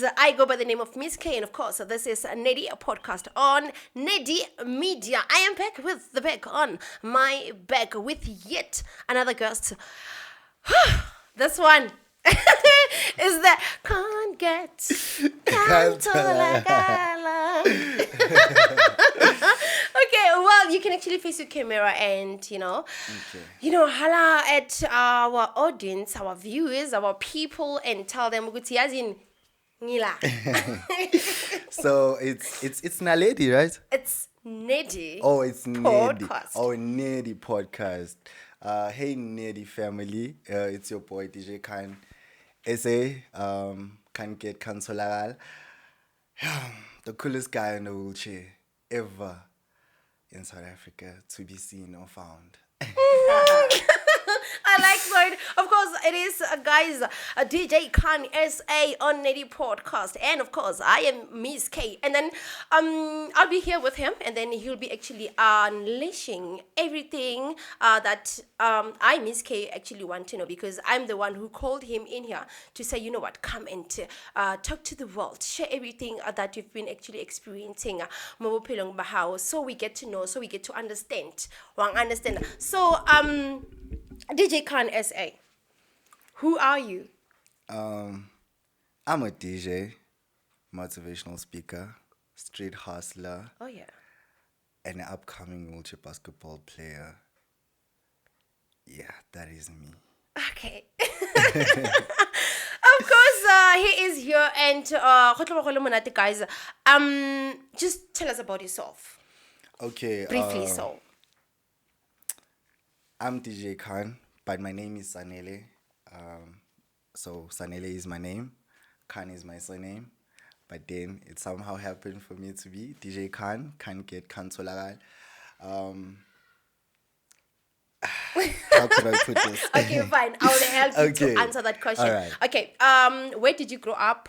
guys, I go by the name of Miss K, and of course, this is Nedi, a podcast on Nedi Media. I am back with the back on my back with yet another guest. This one is the can't get Okay, well, you can actually face your camera and holla at our audience, our viewers, our people, and tell them ukuthi yazi ngila. So it's Naledi, right? It's Nedi. Oh, it's Nedi. Podcast. Oh, Nedi podcast. Hey Nedi family, it's your boy DJ Khan. SA can get Kansolagal. The coolest guy in the wheelchair ever in South Africa to be seen or found. I like that. Of course, it is, guys, DJ Khan SA on Nedi Podcast. And of course, I am Miss K. And then I'll be here with him. And then he'll be actually unleashing everything that I, Miss K, actually want to know. Because I'm the one who called him in here to say, you know what, come and talk to the world. Share everything that you've been actually experiencing. So we get to know, so we get to understand. So, DJ Khan SA, who are you? I'm a DJ, motivational speaker, street hustler. Oh yeah. And an upcoming wheelchair basketball player. Yeah, that is me. Okay. Of course, he is here and guys. Just tell us about yourself. Okay. Briefly, so. I'm DJ Khan, but my name is Sanele. So Sanele is my name, Khan is my surname. But then it somehow happened for me to be DJ Khan, Khan get Khan Solagal. How could I put this? Okay, fine. I will help you to answer that question. All right. Okay. Where did you grow up?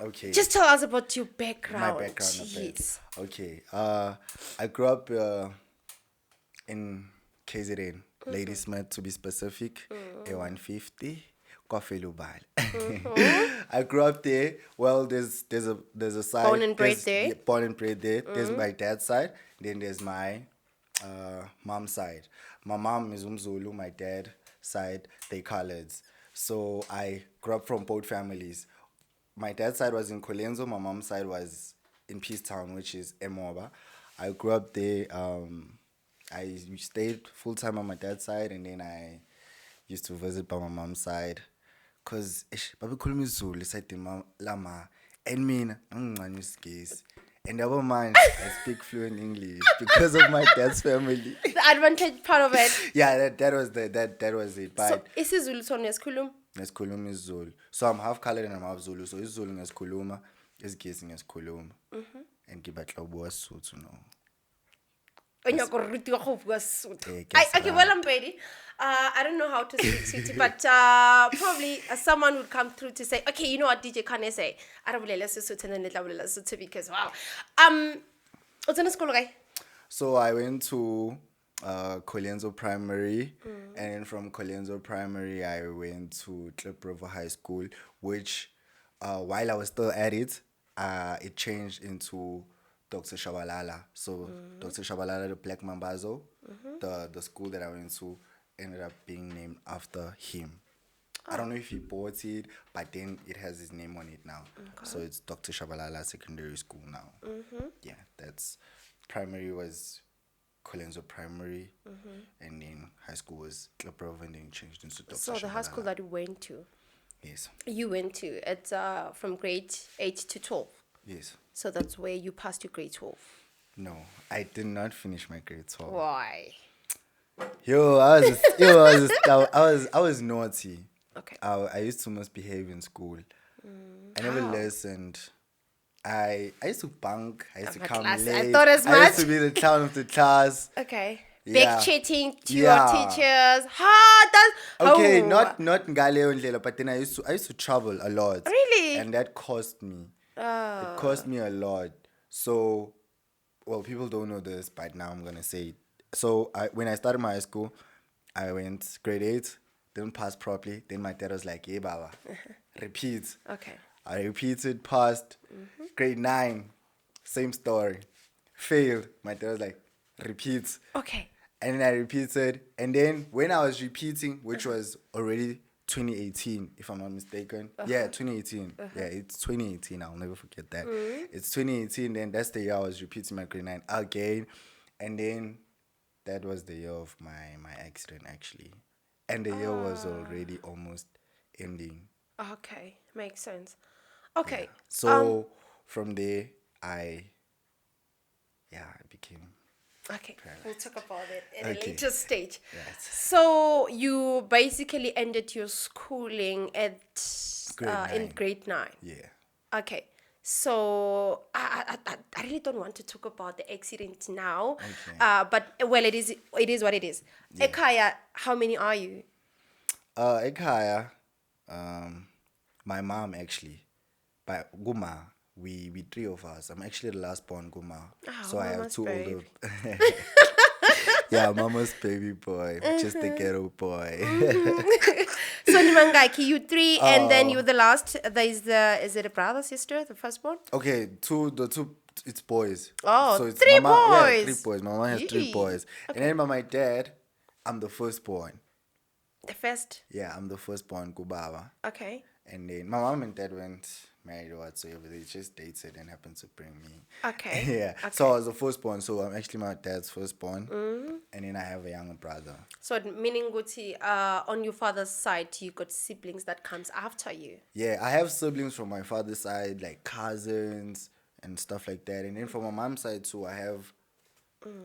Okay. Just tell us about your background. My background. Yes. Okay. I grew up in KZN, Ladysmith to be specific, A150, Kofelubal. I grew up there. Well, there's a side. Born and bred there. Yeah, born and bred there. There's my dad's side. Then there's my mom's side. My mom is Umzulu. My dad side they coloreds. So I grew up from both families. My dad's side was in Colenso. My mom's side was in Peacetown, which is Emoba. I grew up there. I stayed full time on my dad's side, and then I used to visit by my mom's side. Cause babi khuluma isiZulu side lama, and mina ngingcane isigesi. And never mind, I speak fluent English because of my dad's family. The advantage part of it. Yeah, that was it. But So isiZulu sona yesikhuluma? ngesikhuluma isiZulu. So I'm half colored and I'm half Zulu. So isiZulu ngesikhuluma, isigesi ngesikhuluma. And ngibatla ukubuka Sotho no. Okay, well, I'm ready. I don't know how to speak Sweetie, but probably someone would come through to say, okay, you know what, DJ Khan say? I don't believe because wow. What's in the school, okay? So I went to Colenso Primary, and from Colenso Primary, I went to Kliprovo High School, which while I was still at it changed into Dr. Shabalala. So Dr. Shabalala, the Black Mambazo, the school that I went to ended up being named after him. I don't know if he bought it, but then it has his name on it now. Okay. So it's Dr. Shabalala Secondary School now. Yeah, that's primary was Colenso Primary, and then high school was Kliprovo, and then changed into Dr. So Shabalala. the high school that you went to? Yes. You went to, it's from grade 8 to 12? Yes. So that's where you passed your grade 12? No, I did not finish my grade 12. Why? I was naughty. Okay. I used to misbehave in school. I never listened. I used to bunk. I used to come class. late. I thought as I much. used to be the clown of the class. Okay. Yeah. Back cheating to Yeah. your teachers. Okay, not Ngaleyo Ndlela, but then I used to travel a lot. Really? And that cost me. It cost me a lot. So, well, people don't know this, but now I'm gonna say it. So when I started my high school, I went grade 8, didn't pass properly. Then my dad was like, "Hey, Baba, repeat." Okay. I repeated, passed. Grade 9, same story. Failed. My dad was like, repeat. Okay. And then I repeated. And then when I was repeating, which was already 2018, if I'm not mistaken. Yeah, 2018. Yeah, it's 2018. I'll never forget that. It's 2018. Then that's the year I was repeating my grade 9 again. And then that was the year of my accident, actually. And the year was already almost ending. Okay. Makes sense. Okay. So from there, I became Okay, we'll talk about it at a Okay. later stage. Right. So you basically ended your schooling at Grade in 9. grade 9. Yeah. Okay, so I really don't want to talk about the accident now. Okay. But well, it is what it is. Ekaya, how many are you? Ekhaya, my mom actually, but Guma, we three of us. I'm actually the last born Guma, so I have Mama's two baby. older. Yeah, mama's baby boy, just the ghetto boy. So Nimangaki, you three, and then you the last. Is it a brother, sister, the firstborn? Okay, the two, it's boys. Oh, So it's three mama, yeah, three boys. boys. My mom has three Yee. boys, and then by my dad, I'm the firstborn. The first. Yeah, I'm the firstborn Kubaba. Okay. And then my mom and dad went married or whatsoever. They just dated and happened to bring me. Okay. Yeah. Okay. So I was the firstborn. So I'm actually my dad's firstborn. And then I have a younger brother. So meaning Guti, on your father's side, you got siblings that comes after you. Yeah, I have siblings from my father's side, like cousins and stuff like that. And then from my mom's side too, I have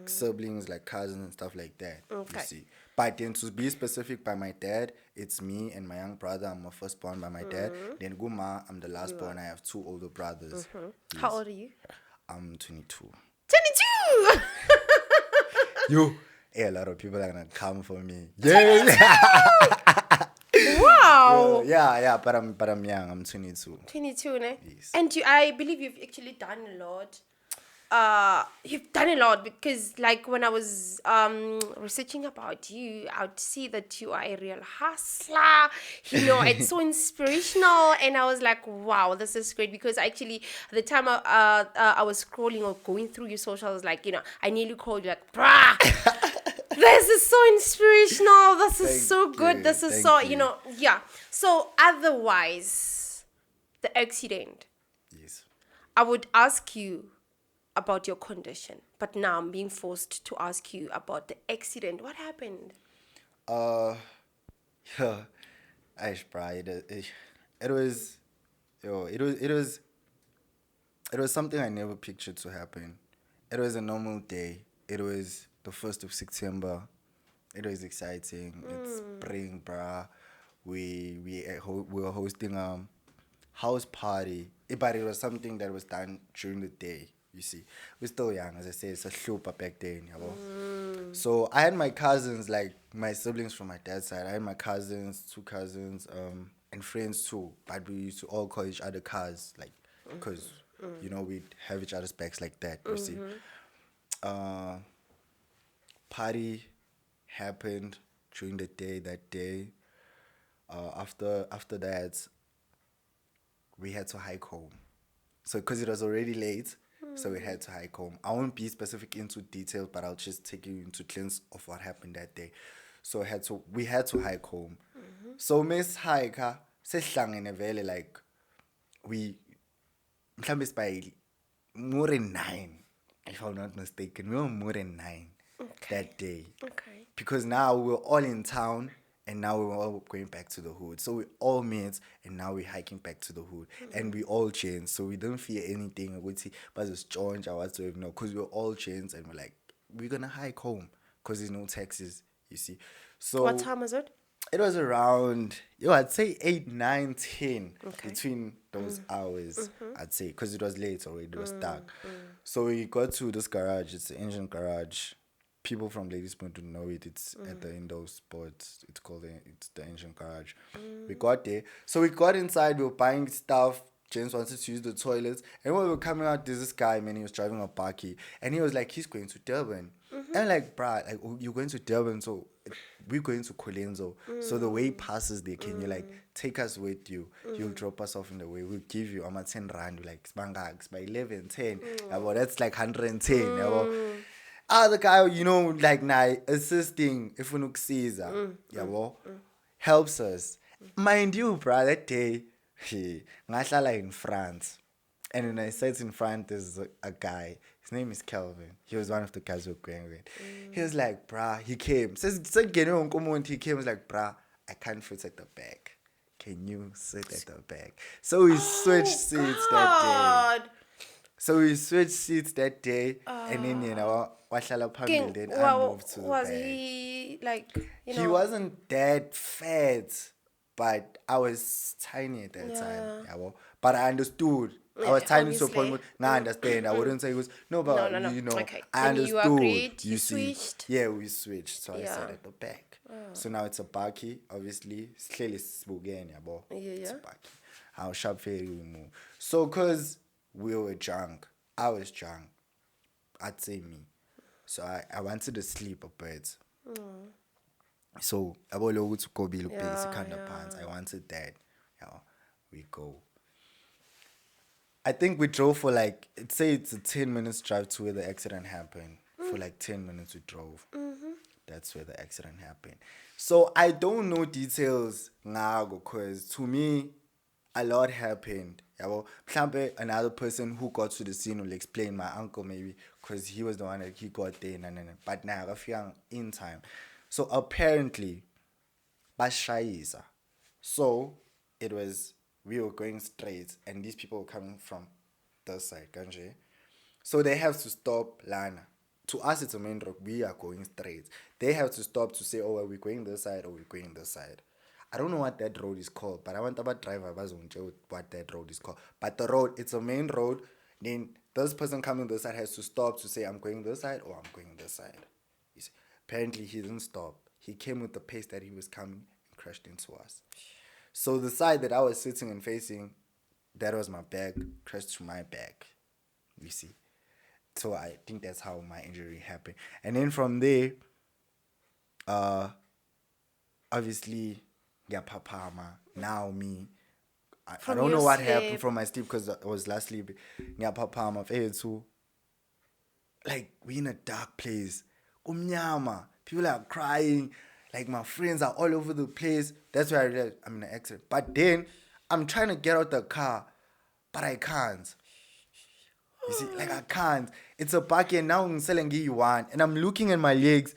siblings like cousins and stuff like that. Okay. You see. But then to be specific by my dad, it's me and my young brother. I'm a firstborn by my dad. Then Guma, I'm the last born. I have two older brothers. How old are you? I'm 22. 22! You, a lot of people are gonna come for me. Yeah, Wow! yeah, but I'm young. I'm 22. 22, ne? Yes. And I believe you've actually done a lot. You've done a lot because, like, when I was researching about you, I would see that you are a real hustler. You know, it's so inspirational, and I was like, wow, this is great. Because actually, at the time I was scrolling or going through your social, I was like, I nearly called you like, brah. This is so inspirational. This is Thank so good. you, This is thank so, you. yeah. So otherwise, the accident, Yes. I would ask you about your condition, but now I'm being forced to ask you about the accident. What happened? Yeah, Aish, bro, it was, it was something I never pictured to happen. It was a normal day. It was the 1st of September. It was exciting. It's spring, bruh. We were hosting a house party. But it was something that was done during the day, you see. We're still young, as I say, it's a shupa back then, you know. So I had my cousins, like my siblings from my dad's side. I had my cousins, two cousins, and friends too. But we used to all call each other cuz, like, because, we'd have each other's backs like that, you see. Party happened during the day that day. After that, we had to hike home. So because it was already late, so we had to hike home. I won't be specific into detail, but I'll just take you into glimpse of what happened that day. So we had to hike home. So Miss Hiker, sehlangene vele, like we mhlambe by more than 9, if I'm not mistaken. We were more than 9 that day. Okay. Because now we're all in town and now we're all going back to the hood. So we all met and now we're hiking back to the hood. And we all changed. So we don't fear anything. I would say, but it's George, I was to know, because we're all changed and we're like, we're gonna hike home because there's no taxis, you see. So What time was it? it was around, I'd say 8, 9, 10 Okay. between those hours, I'd say, because it was late already, it was dark. So we got to this garage, it's the engine garage. People from Ladies Point don't know it, it's at the indoor sports, it's the engine garage. We got there. So we got inside, we were buying stuff. James wanted to use the toilets. And when we were coming out, there's this guy, man, he was driving a bakkie. And he was like, he's going to Durban. And I'm like, bruh, like, oh, you're going to Durban, so we're going to Colenso. So the way passes there, can you like take us with you? You'll drop us off in the way. We'll give you 10 rand, like spangags by 11, 10. Well, that's like 110. The guy, like nah, assisting if we look Caesar, helps us. Mind you, bro, that day, ngahlala in France. And when I sat in front, there's a guy. His name is Kelvin. He was one of the guys we were going with. He was like, bruh, he came. He came, was like, bruh, I can't fit at the back. Can you sit at the back? So we switched seats that day. And then, washala phambili, then I moved to the was back. he like, He wasn't that fat, but I was tiny at that time. But I understood. I was tiny, so obviously. I understand. I wouldn't say it was but No. Okay. I And understood. you agreed, you see, switched? yeah, we switched. So I Yeah. sat at the back. So now it's a baki, obviously. Slowly spoken, It's a baki. How sharp very we move. So cause we were drunk, I was drunk. I'd say me. So I wanted to sleep a bit. So I wanted to go basic kind of pants. I wanted that. We go. I think we drove for like, say it's a 10 minutes drive to where the accident happened. For like 10 minutes we drove. That's where the accident happened. So I don't know details now because to me, a lot happened. Another person who got to the scene will explain, my uncle maybe, because he was the one that he got there. But now I feel in time. So apparently, bashayisa. So it was, we were going straight and these people were coming from the side, kanje. So they have to stop Lana. To us, it's a main road. We are going straight. They have to stop to say, oh, are we going this side or are we going this side? I don't know what that road is called, but I want about driver what that road is called. But the road, it's a main road. Then this person coming this side has to stop to say, I'm going this side or I'm going this side. You see, apparently, he didn't stop. He came with the pace that he was coming and crashed into us. So the side that I was sitting and facing, that was my back, crashed to my back. You see. So I think that's how my injury happened. And then from there, obviously, papama. Now me, I don't know what happened from my sleep because I was last sleeping. Papama, too. Like we in a dark place. Kumnyama. People are crying. Like my friends are all over the place. That's why I realized I'm in an accident. But then I'm trying to get out the car, but I can't. You see, like I can't. It's a park and now I'm selling you one. And I'm looking at my legs.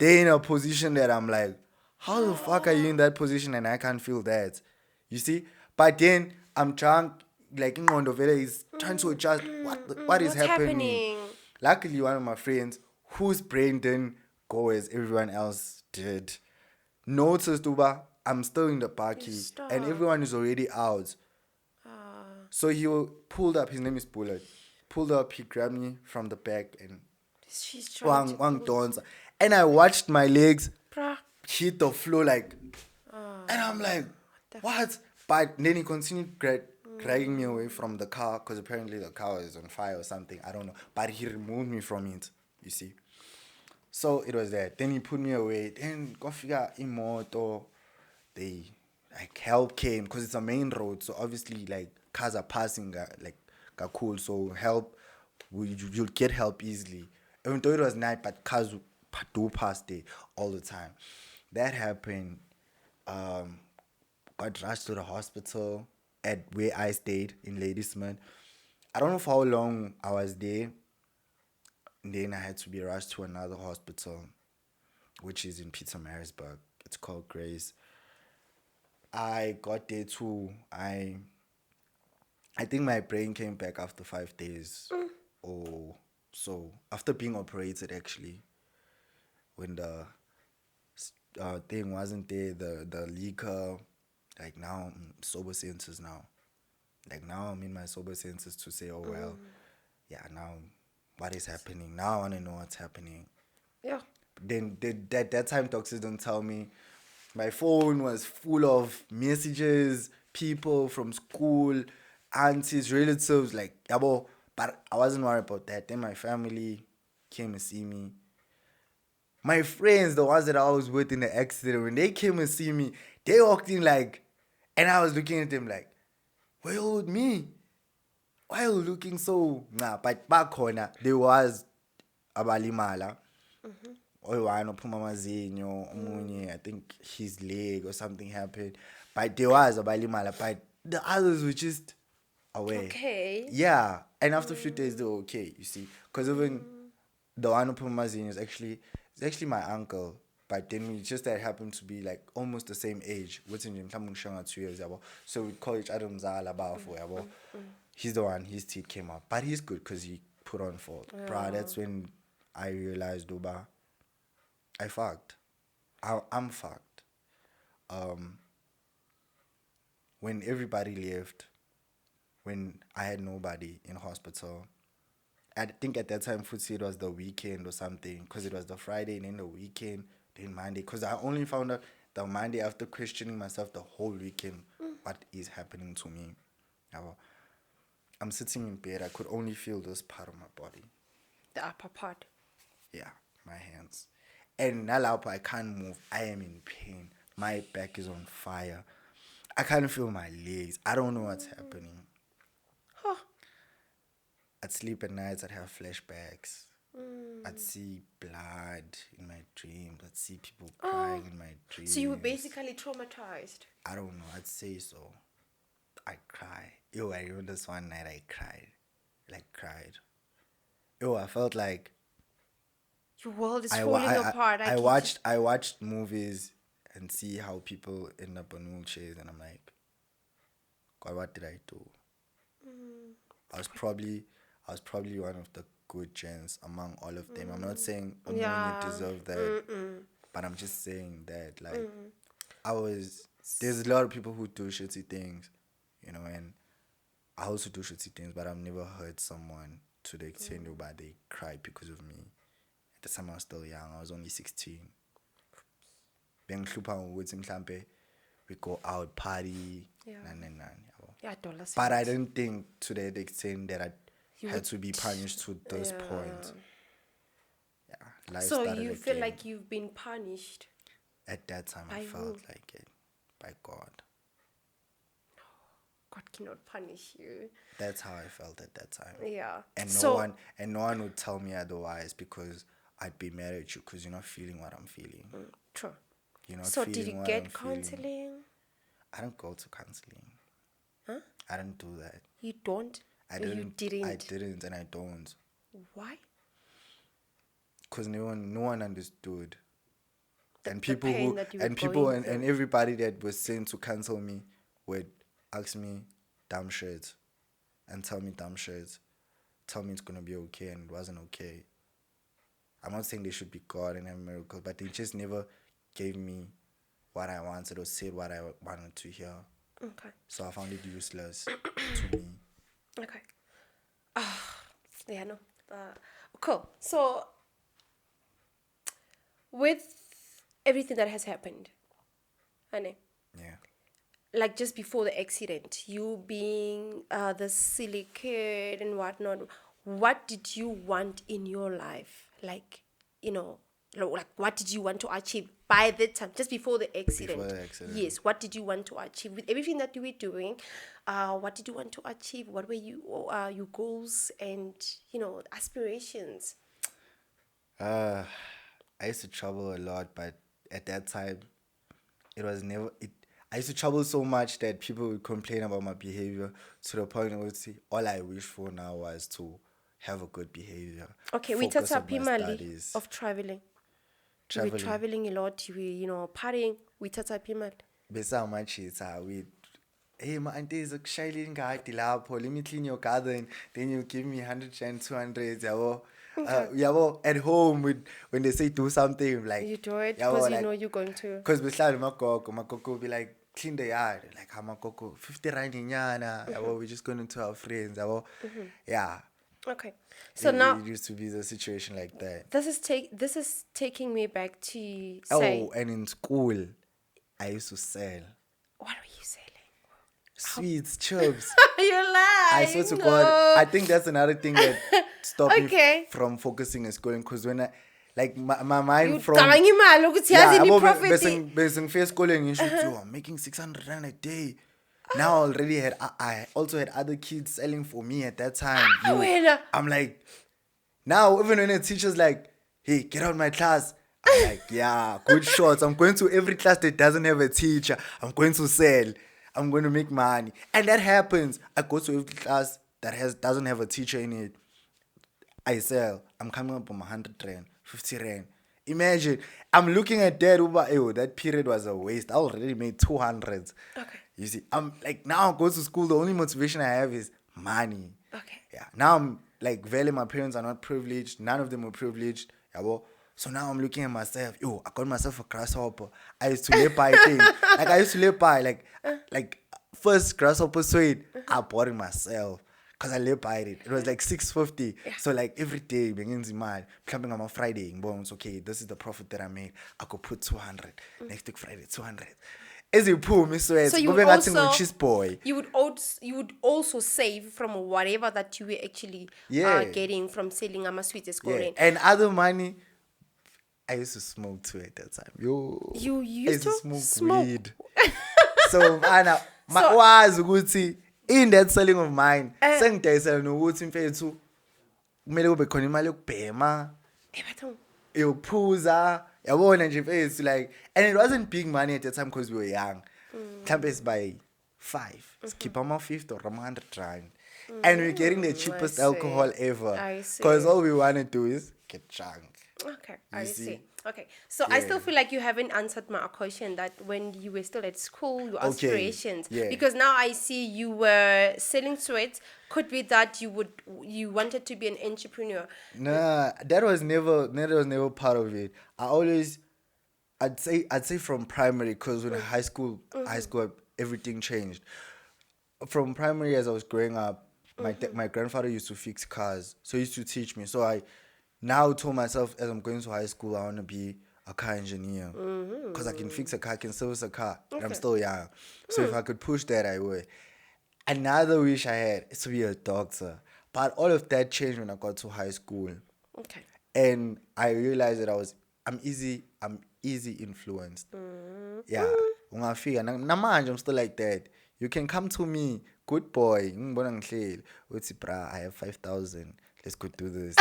They're in a position that I'm like, how the fuck are you in that position and I can't feel that? You see? But then I'm trying, like in Mondovela is trying to adjust what is happening. Luckily, one of my friends whose brain didn't go as everyone else did noticed Uba, I'm still in the parky and everyone is already out. So he pulled up, his name is Bullet. Pulled up, he grabbed me from the back and and I watched my legs hit the floor like, and I'm like, what? But then he continued dragging me away from the car because apparently the car was on fire or something. I don't know. But he removed me from it, you see. So it was that. Then he put me away. Then go figure imoto. They like help came because it's a main road. So obviously like cars are passing like cool. So help, you'll get help easily. Even though it was night, but cars do pass there all the time. That happened. Got rushed to the hospital at where I stayed in Ladysmith. I don't know for how long I was there. And then I had to be rushed to another hospital, which is in Pietermaritzburg. It's called Grace. I got there too. I think my brain came back after 5 days or so. After being operated, actually, when the thing wasn't there, the leaker, like now I'm sober senses now. Like now I'm in my sober senses to say, oh well, yeah, now what is happening? Now I want to know what's happening. Yeah. Then that time Toxicity don't tell me. My phone was full of messages, people from school, aunties, relatives, like, but I wasn't worried about that. Then my family came to see me. My friends, the ones that I was with in the accident, when they came and see me, they walked in like, and I was looking at them like, why you with me? Why are you looking so? Nah, but back corner, there was abalimala. Oyi-one uphuma amazinyo, omunye, I think his leg or something happened. But there was abalimala, but the others were just away. Okay. Yeah, and after a few days they were okay, you see. Because even the one uphuma amazinyo is actually my uncle. But then we just that happened to be like almost the same age. Within mhlawumbe ngishanga 2 years, yabo. So we call each other mzala bafo, yabo. He's the one, his teeth came up. But he's good because he put on fault. Bruh, that's when I realized, Oba, I fucked. I'm fucked. When everybody left, when I had nobody in hospital, I think at that time, Futsi, it was the weekend or something, because it was the Friday and then the weekend, then Monday. Because I only found out the Monday after questioning myself the whole weekend, what is happening to me. I'm sitting in bed, I could only feel this part of my body. The upper part. Yeah, my hands. And now I can't move. I am in pain. My back is on fire. I can't feel my legs. I don't know what's happening. Huh. I'd sleep at nights. I'd have flashbacks. I'd see blood in my dreams. I'd see people crying in my dreams. So you were basically traumatized. I don't know. I'd say so. I'd cry. Yo, I remember this one night I cried. Cried. Yo, I felt like Your world is falling apart. I watched movies and see how people end up on wheelchairs, and I'm like, God, what did I do? I was probably one of the good gens among all of them. I'm not saying you deserve that, but I'm just saying that there's a lot of people who do shitty things, and I also do shitty things, but I've never heard someone to the extent where they cried because of me. At the time I was still young, I was only 16. We go out, party, but I didn't think to that extent that I had to be punished to this point. Yeah, life so started you feel again. like you've been punished? At that time, I felt like it. By God. God cannot punish you. That's how I felt at that time. Yeah. And no one would tell me otherwise, because I'd be mad at you because you're not feeling what I'm feeling. True. You're not So feeling did you what get I'm feeling. counseling? I don't go to counseling. Huh? I don't do that. You don't? I You didn't? I didn't, and I don't. Why? Because no one understood. And The people pain who that you were and people going and everybody that was sent to counsel me would ask me dumb shit and tell me dumb shit. Tell me it's gonna be okay, and it wasn't okay. I'm not saying they should be God and have miracles, but they just never gave me what I wanted or said what I wanted to hear. Okay. So I found it useless to me. Okay. Yeah, no. Cool. So, with everything that has happened, honey, Yeah. like just before the accident, you being the silly kid and whatnot, what did you want in your life? Like, what did you want to achieve by that time, just before the accident? Before the accident. Yes, what did you want to achieve with everything that you were doing? What did you want to achieve? What were your goals and aspirations? I used to trouble a lot, but at that time, it was never. I used to trouble so much that people would complain about my behavior, to the point where all I wish for now was to have a good behavior. Okay, we touched focus on my up studies. of traveling. You were traveling a lot. You were partying. We touched up Besa machisa with, hey, my auntie is shailing ngadi lapho. Let me clean your garden. Then you give me 100 and 200. Yabo, at home when they say do something, like you do it because you know you're going to. Because beside my coco will be like, clean the yard. Like, how my coco 50 rand inyana. We're just going to our friends. Yeah. Okay. So now it used to be the situation like that. this is taking me back to say. And in school, I used to sell What were you selling? sweets, chips. You lie. I swear to God, I think that's another thing that stopped me Okay. from focusing in schooling. Because when Like my mind from cabanga imali ukuthi yazi yeah, ni yabo profit. bese ngifika esikoleni ngisho ukuthi yo, I'm making 600 rand a day. Now I already had I also had other kids selling for me at that time. Yo, wena. I'm like, now even when the teacher's like, hey, get out of my class, I'm like, yeah, good shots. I'm going to every class that doesn't have a teacher. I'm going to sell. I'm going to make money. And that happens. I go to every class that doesn't have a teacher in it. I sell. I'm coming up on 100 rand, 50 rand. Imagine, I'm looking at that Uber. Ew, that period was a waste. I already made 200. Okay. You see, I'm like, now I go to school. The only motivation I have is money. Okay. Yeah. Now I'm like, very, my parents are not privileged. None of them are privileged. Yeah, well, so now I'm looking at myself. Yo, I got myself a grasshopper. I used to live by things. Like I used to live by like first grasshopper sweet. I bought it myself. Cause I live by it. It was like 650. Yeah. So like every day, begins in mind, plumbing on a Friday, bones, okay, this is the profit that I made. I could put 200. Next week Friday, 200. As you pull me so you would also you would also save from whatever that you were actually getting from selling sweets. Yeah. And other money, I used to smoke too at that time. Yo, you used to smoke weed. So so, was ukuthi in that selling of mine, sengidayisela nokuthi mfethu kumele kube khona imali yokubhema, eyokuphuza, yabona nje mfethu, like, and it wasn't big money at that time because we were young. Mhlambe by 5, skip ama 50 or 100 rand. And we're getting the cheapest alcohol ever. Because all we want to do is get drunk. Okay, I see. Okay, so I still feel like you haven't answered my question that when you were still at school, your aspirations. Yeah. Because now I see you were selling sweats. Could be that you wanted to be an entrepreneur. Nah, that was never part of it. I'd say from primary, because when high school, everything changed. From primary, as I was growing up, my grandfather used to fix cars, so he used to teach me. So I now told myself, as I'm going to high school, I want to be a car engineer because I can fix a car, I can service a car, and I'm still young. So if I could push that, I would. Another wish I had is to be a doctor, but all of that changed when I got to high school. Okay. And I realized that I'm easy influenced. Yeah. Ungafika namanje I'm still like that. You can come to me, good boy. Ngibona ngihleli uthi bra, I have 5,000. Let's go do this.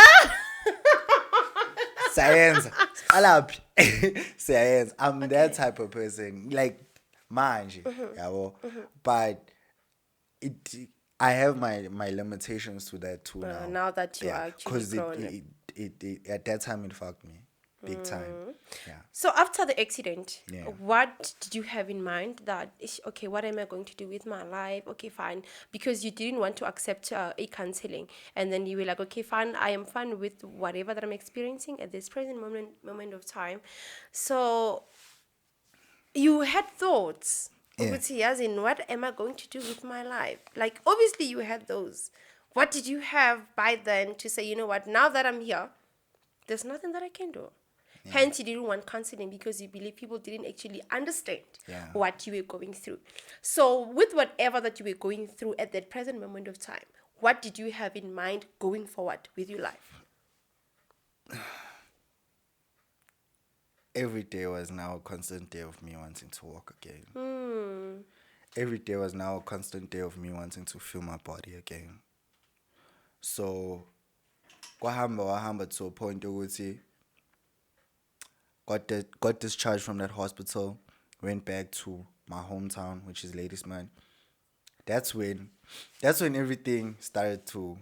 Science. Alaphi. Science. I'm that type of person. Like manje. Yabo. But I have my limitations to that too now. Now that you are actually grown. Because it at that time it fucked me big time. Yeah. So after the accident, what did you have in mind that, okay, what am I going to do with my life? Okay, fine. Because you didn't want to accept a counseling. And then you were like, okay, fine, I am fine with whatever that I'm experiencing at this present moment of time. So you had thoughts. As in, what am I going to do with my life? Like, obviously you had those. What did you have by then to say, you know what, now that I'm here, there's nothing that I can do? Hence, you didn't want counseling because you believe people didn't actually understand what you were going through. So with whatever that you were going through at that present moment of time, what did you have in mind going forward with your life? Every day was now a constant day of me wanting to walk again. Every day was now a constant day of me wanting to feel my body again. So, wahamba to a point ukuthi got discharged from that hospital, went back to my hometown, which is Ladysmith. That's when everything started to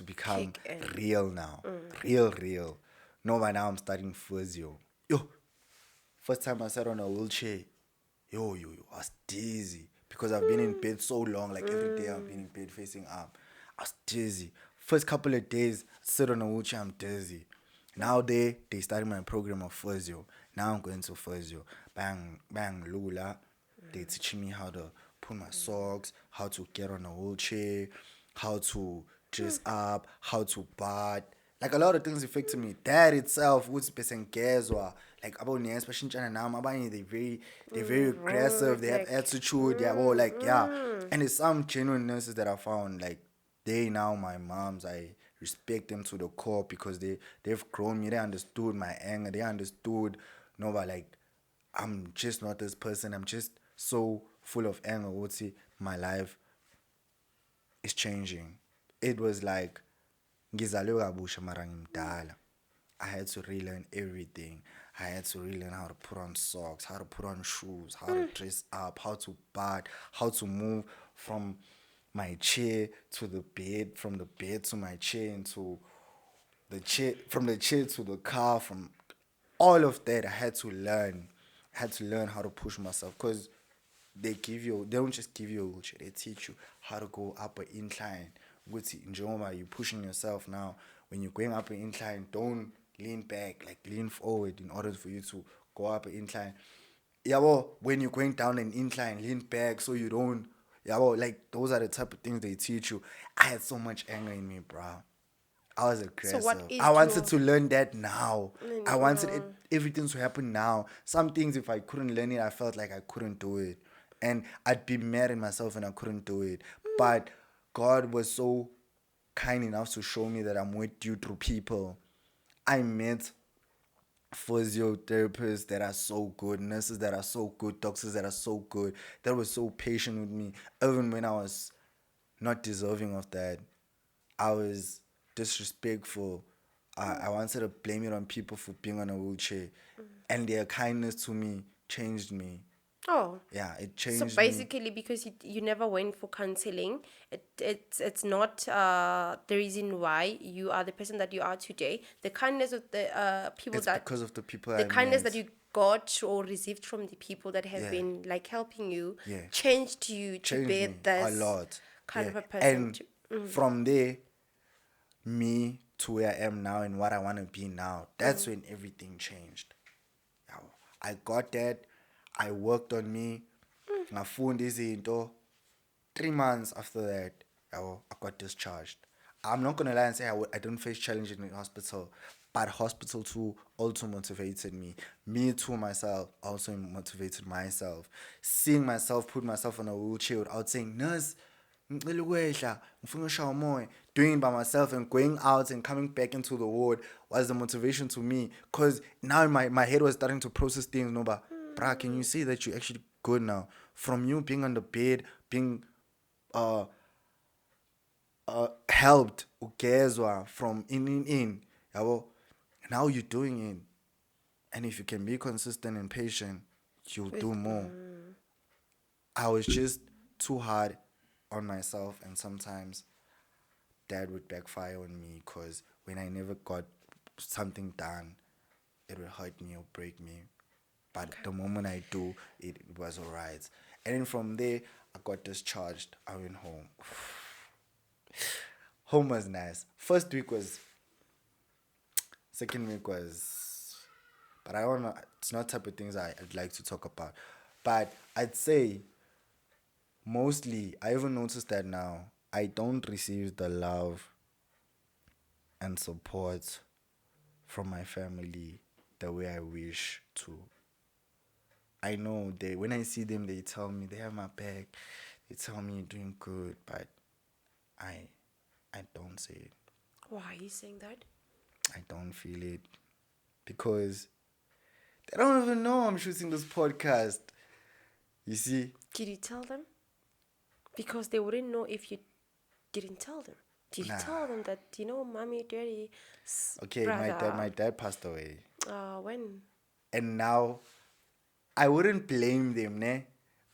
become real now. Real. No, by now I'm starting physio. Yo, first time I sat on a wheelchair, yo, I was dizzy because I've been in bed so long. Like every day I've been in bed facing up. I was dizzy. First couple of days, I sit on a wheelchair, I'm dizzy. Now they started my program of physio. Now I'm going to physio. Bang, lula. They teaching me how to put my socks, how to get on a wheelchair, how to dress up, how to bath. Like a lot of things affected me. That itself was pesengezwa. Like about niye especially now, they're very aggressive. They have attitude. And it's some genuine nurses that I found. Like they now my moms. I respect them to the core because they've grown me. They understood my anger. They understood, no, but like I'm just not this person. I'm just so full of anger. Would see my life is changing. It was like ngizalwe kabusha mara ngimdala. I had to relearn everything. I had to relearn how to put on socks, how to put on shoes, how to dress up, how to bath, how to move from my chair to the bed, from the bed to my chair, into the chair, from the chair to the car, from all of that. I had to learn. I had to learn how to push myself because they don't just give you a wheelchair, they teach you how to go up an incline. Ukuthi njengoba you're pushing yourself now, when you're going up an incline, don't lean back, like lean forward in order for you to go up an incline. Yeah, well, when you're going down an incline, lean back so you don't. Yeah, well, like those are the type of things they teach you. I had so much anger in me, bro. I was So what aggressive. is I wanted your to learn that now. I wanted no. everything to happen now. Some things, if I couldn't learn it, I felt like I couldn't do it. And I'd be mad at myself and I couldn't do it. But God was so kind enough to show me that I'm with you through people. I met physiotherapists that are so good, nurses that are so good, doctors that are so good, that were so patient with me, even when I was not deserving of that. I was disrespectful. I wanted to blame it on people for being on a wheelchair, and their kindness to me changed me. Oh. Yeah, it So changed me. basically, because you never went for counseling, it's not the reason why you are the person that you are today. The kindness of the people It's that because of the people the I kindness that met. you got or received from the people that have Yeah, been like helping you yeah, changed you to changed be me a this lot. kind Yeah, of a person. and from there, me to where I am now and what I want to be now. That's when everything changed. Yeah, I got that. I worked on me. Ngafunda izinto. 3 months after that, I got discharged. I'm not gonna lie and say I didn't face challenges in the hospital, but hospital too also motivated me. Me too myself also motivated myself. Seeing myself put myself on a wheelchair without saying, nurse, ngicela ukwehla, ngifuna ukushaya umoya." Doing it by myself and going out and coming back into the ward was the motivation to me. Cause now my head was starting to process things. No, but bruh, can you see that you're actually good now? From you being on the bed, being uh helped ugezwa from in yabo, now you're doing it, and if you can be consistent and patient, you'll do more. I was just too hard on myself, and sometimes that would backfire on me because when I never got something done, it would hurt me or break me. But the moment I do, it was alright. And then from there, I got discharged. I went home. Home was nice. First week was, second week was, but I don't know. It's not type of things I'd like to talk about. But I'd say mostly, I even noticed that now I don't receive the love and support from my family the way I wish to. I know they when I see them, they tell me they have my back. They tell me you're doing good, but I I don't see it. Why are you saying that? I don't feel it because they don't even know I'm shooting this podcast. You see? Did you tell them? Because they wouldn't know if you didn't tell them. Did you Nah. tell them that, mommy, daddy, Okay, brother? my dad passed away. When? And now I wouldn't blame them, ne?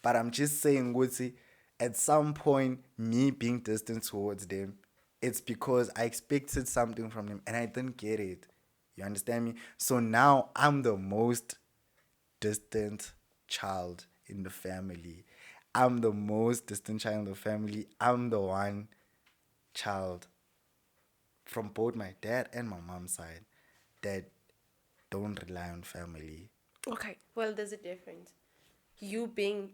But I'm just saying, Woodsy, at some point, me being distant towards them, it's because I expected something from them and I didn't get it. You understand me? So now I'm the most distant child in the family. I'm the most distant child in the family. I'm the one child from both my dad and my mom's side that don't rely on family. Okay, well, there's a difference. You being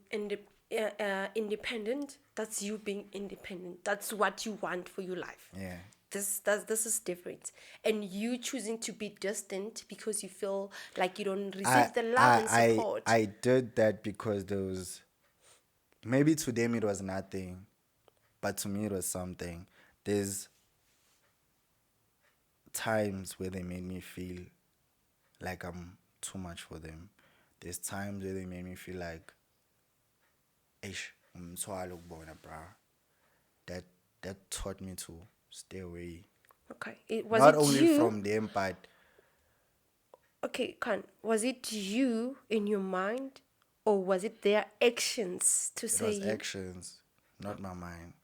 independent, that's you being independent. That's what you want for your life. Yeah. This is different. And you choosing to be distant because you feel like you don't receive the love and support. I did that because there was, maybe to them it was nothing, but to me it was something. There's times where they made me feel like I'm too much for them. There's times where they made me feel like, ish, umthwalo kubona, bruh. That that taught me to stay away. Okay. Not only from them, but Okay, was it you in your mind, or was it their actions to it say was you? actions, not my mind.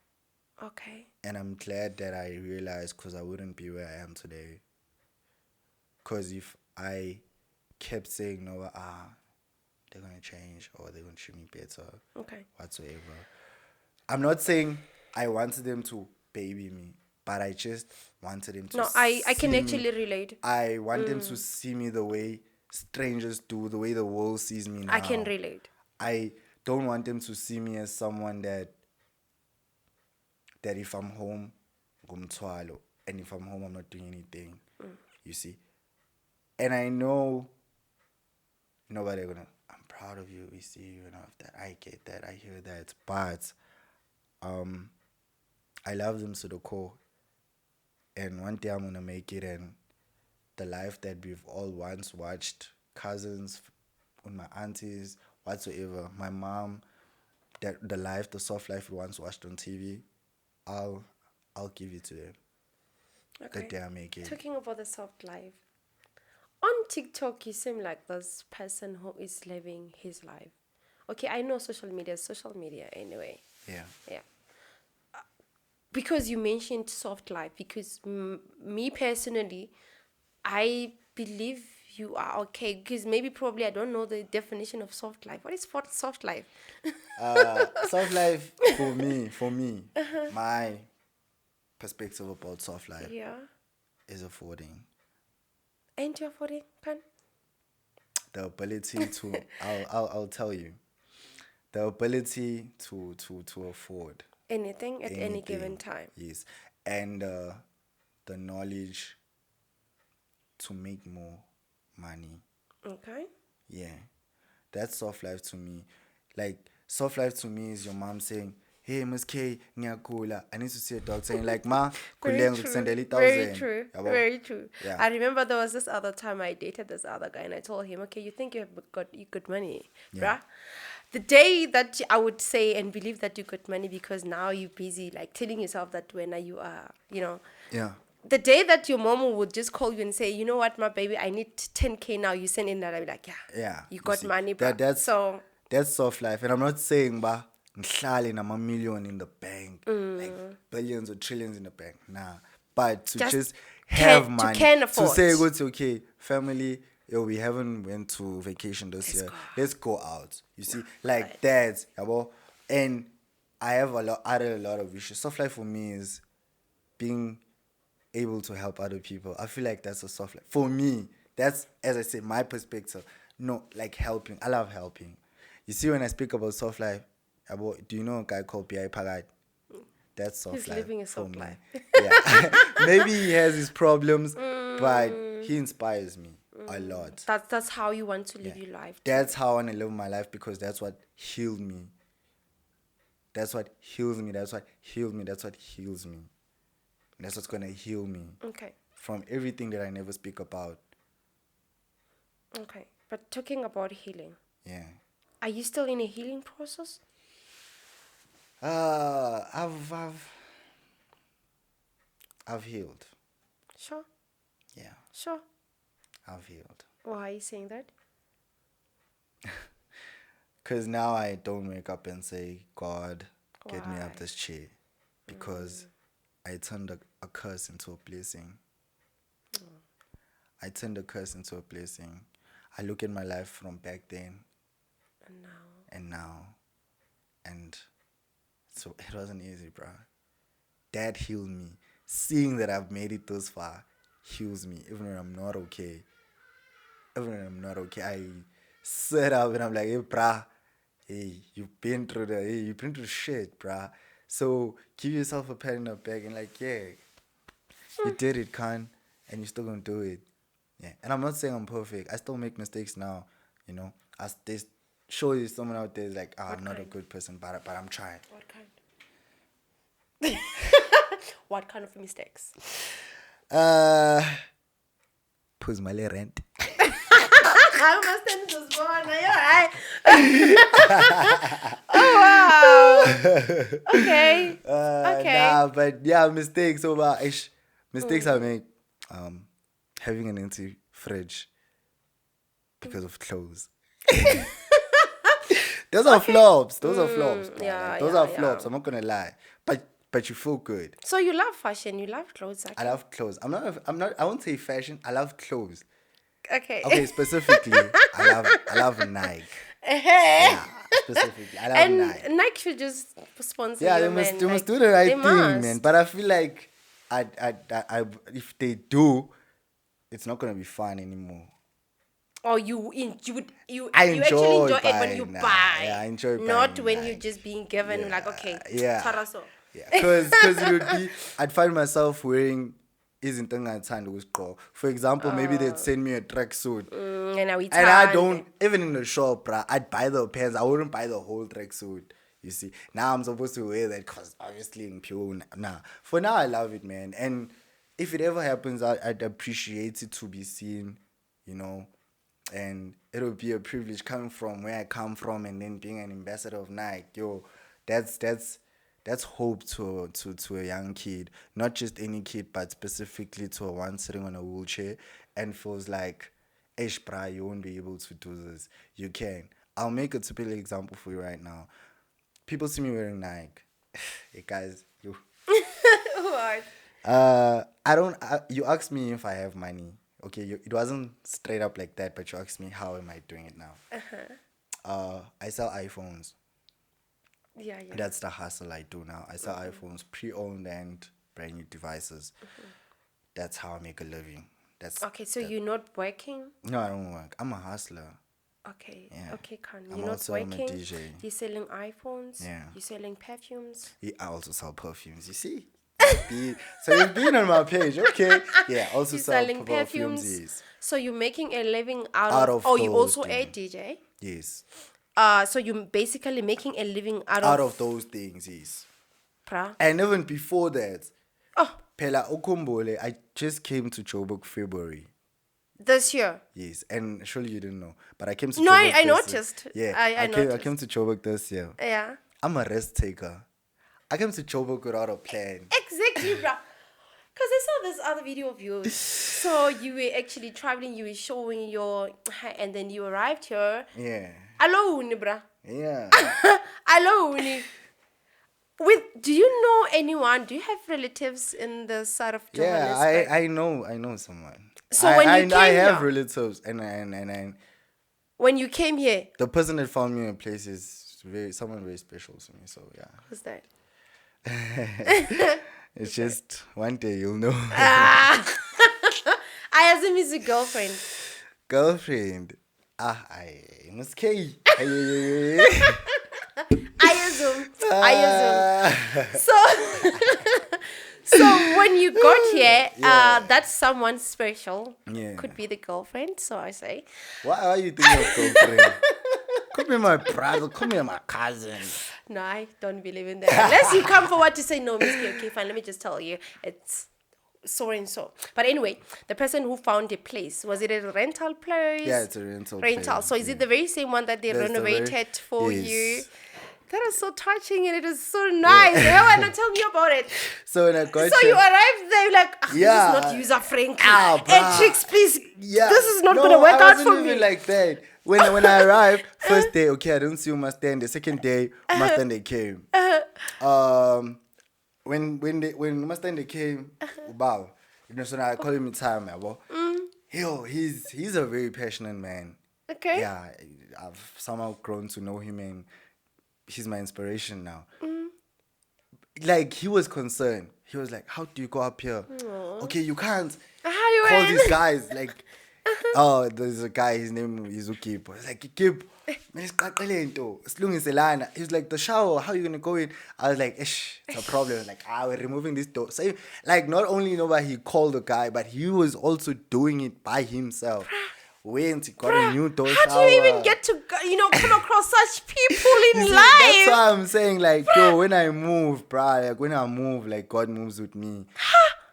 Okay. And I'm glad that I realized, because I wouldn't be where I am today. Because if I kept saying, no, they're going to change or they're going to treat me better, Okay. whatsoever. I'm not saying I wanted them to baby me, but I just wanted them to No, I can see me. actually relate. I want them to see me the way strangers do, the way the world sees me now. I can relate. I don't want them to see me as someone that if I'm home, ngumthwalo, and if I'm home, I'm not doing anything. You see? And I know nobody gonna, I'm proud of you, we see you and all of that. I get that, I hear that. But I love them to the core. And one day I'm gonna make it, and the life that we've all once watched, cousins, with my aunties, whatsoever, my mom, that the life, the soft life we once watched on TV, I'll give it to them. Okay. The day I make it. Talking about the soft life. On TikTok, you seem like this person who is living his life. Okay, I know social media is social media anyway. Yeah. Yeah. Because you mentioned soft life, because me personally, I believe you are okay. Because maybe probably I don't know the definition of soft life. What is soft life? Soft life for me, my perspective about soft life Yeah. is affording. And you're 40, can? The ability to I'll tell you. The ability to afford Anything at any given anything. time. Yes. And the knowledge to make more money. Okay. Yeah. That's soft life to me. Like, soft life to me is your mom saying, hey, Miss K, ngiyagula. I need to see a doctor. Saying, like, ma, Very kuleng true. kusendela Very 1,000. true. Yabo? Very true. Yeah. I remember there was this other time I dated this other guy, and I told him, okay, you think you got money, bruh? The day that I would say and believe that you got money, because now you're busy, like telling yourself that when you are, Yeah. the day that your mom would just call you and say, you know what, my baby, I need 10K now, you send in that, I'll be like, yeah, Yeah. you got see, money, bruh. So, that's soft life. And I'm not saying, ba, ngihlale nama million in the bank, like billions or trillions in the bank. Nah. But to just have money. can To afford. say, it's okay, family, yo, we haven't went to vacation this year. Let's go out. You see, like that. Yabo? And I have added a lot of issues. Soft life for me is being able to help other people. I feel like that's a soft life. For me, that's, as I say, my perspective. No, like helping. I love helping. You see, when I speak about soft life, do you know a guy called B.I. Pagat? That's soft he's life. living a for soft me. life. Yeah. Maybe he has his problems, but he inspires me a lot. That's how you want to live your life. Too. That's how I want to live my life, because that's what healed me. That's what heals me. That's what healed me. That's what heals me. And that's what's going to heal me. Okay. From everything that I never speak about. Okay. But talking about healing. Yeah. Are you still in a healing process? I've healed. Sure. Yeah. Sure. I've healed. Why are you saying that? Because now I don't wake up and say, God, get me up this chair. Because I turned a curse into a blessing. I turned a curse into a blessing. I look at my life from back then. And now. And so it wasn't easy, bro. That healed me. Seeing that I've made it this far heals me. Even when I'm not okay. I sit up and I'm like, hey, brah. Hey, you've been through shit, brah. So give yourself a pat in the back and like, yeah, you did it, Khan, and you're still gonna do it. Yeah. And I'm not saying I'm perfect. I still make mistakes now, As there's surely someone out there is like, I'm not a good person, but I'm trying. What kind? What kind of mistakes? Pose my rent. I must end this one. You're right. Oh wow. Okay. Okay. Nah, but yeah, mistakes over mistakes I make. Having an empty fridge because of clothes. Those are flops. Those are flops. Bro. yeah, Like, those yeah, are flops. yeah. I'm not gonna lie. But you feel good. So you love fashion. You love clothes. I love clothes. I'm not. I won't say fashion. I love clothes. Okay. Okay, specifically, I love Nike. Yeah, specifically, I love And Nike. Nike should just sponsor Yeah, you, they must man. Like, do the right they thing, must. man. But I feel like if they do, it's not gonna be fun anymore. Or you I you actually enjoy it when buying you Nike. buy. Yeah, I enjoy not buying when Nike. you're just being given Yeah, like, okay, yeah. Taraso. Yeah, because it would be, I'd find myself wearing izinto engingathanda ukuzigqoka. For example, maybe they'd send me a tracksuit. And I don't, even in the shop, bruh, I'd buy the pants. I wouldn't buy the whole tracksuit. You see, now I'm supposed to wear that because obviously in pure. Nah, for now I love it, man. And if it ever happens, I'd appreciate it to be seen, you know. And it would be a privilege coming from where I come from and then being an ambassador of Nike. Yo, that's hope to a young kid, not just any kid, but specifically to a one sitting on a wheelchair and feels like, "Ish, bra, you won't be able to do this. You can." I'll make a typical example for you right now. People see me wearing Nike. Hey guys, you. What? I don't. You asked me if I have money. Okay, it wasn't straight up like that, but you asked me how am I doing it now. I sell iPhones. Yeah, yeah. That's the hustle I do now. I sell iPhones, pre-owned and brand new devices. That's how I make a living. That's Okay, so you're not working? No, I don't work. I'm a hustler. Okay. Yeah. Okay, Khan. I'm You're not also a working. DJ. You're selling iPhones. Yeah. You're selling perfumes. Yeah, I also sell perfumes. You see. So you've been on my page, okay? Yeah, also You're sell selling perfumes. Yes. So you're making a living out Out of. of Oh, you those also a things. DJ. Yes. So you're basically making a living out Out of of those things, yes. Pra. And even before that, Oh, Pela Okumbole, I just came to Joburg February. this year. Yes, and surely you didn't know, but I came to No, Joburg I this noticed. year. Yeah, I I came noticed. to Joburg this year. Yeah. I'm a risk taker. I came to Joburg without a plan. Exactly, bruh. Because I saw this other video of yours. So you were actually traveling, you were showing your... And then you arrived here. Yeah. Alone, bruh. Yeah. Alone. Do you know anyone? Do you have relatives in the side of Johannesburg? Yeah, I know someone. So when you I came have here- relatives and When you came here, the person that found me in a place is someone very special to me. So yeah. who's that? It's just one day you'll know. I assume he's a girlfriend. Girlfriend. I must K. I assume. So when you got here, that's someone special. Yeah. Could be the girlfriend, so I say. Why are you thinking of girlfriend? Could be my brother, could be my cousin. No, I don't believe in that. Unless you come forward to say, no, Miss K, okay, fine, let me just tell you. It's so and so. But anyway, the person who found the place, was it a rental place? Yeah, it's a rental. Rental. So is it the very same one that they That's the renovated for yes. you? That is so touching and it is so nice. Yeah. Why not tell me about it? So when I got So you arrived there, you're like, Yeah. this is not user friendly. Ah, Hey, bruh. tricks, please. Yeah. This is not No, gonna work I out wasn't for even me. like that. When I arrived, first day, okay, I didn't see Mustang. The second day, Mustang they came. When Mustang they came, wow. You know, so now I call him time, Yo, he's a very passionate man. Okay. Yeah, I've somehow grown to know him and he's my inspiration now. Like, he was concerned. He was like, how do you go up here? Okay, you can't How do you call win? these guys. Like, oh, there's a guy, his name is Ukip. He's like, Ukip, man, it's he was like, the shower, how are you going to go in? I was like, ish, it's a problem. Like, we're removing this door. So, like, not only that he called the guy, but he was also doing it by himself. Went, he got a new door How shower. do you even get to, come across such people in You see, life? that's why I'm saying, like, yo, when I move, bruh, like, when I move, like, God moves with me.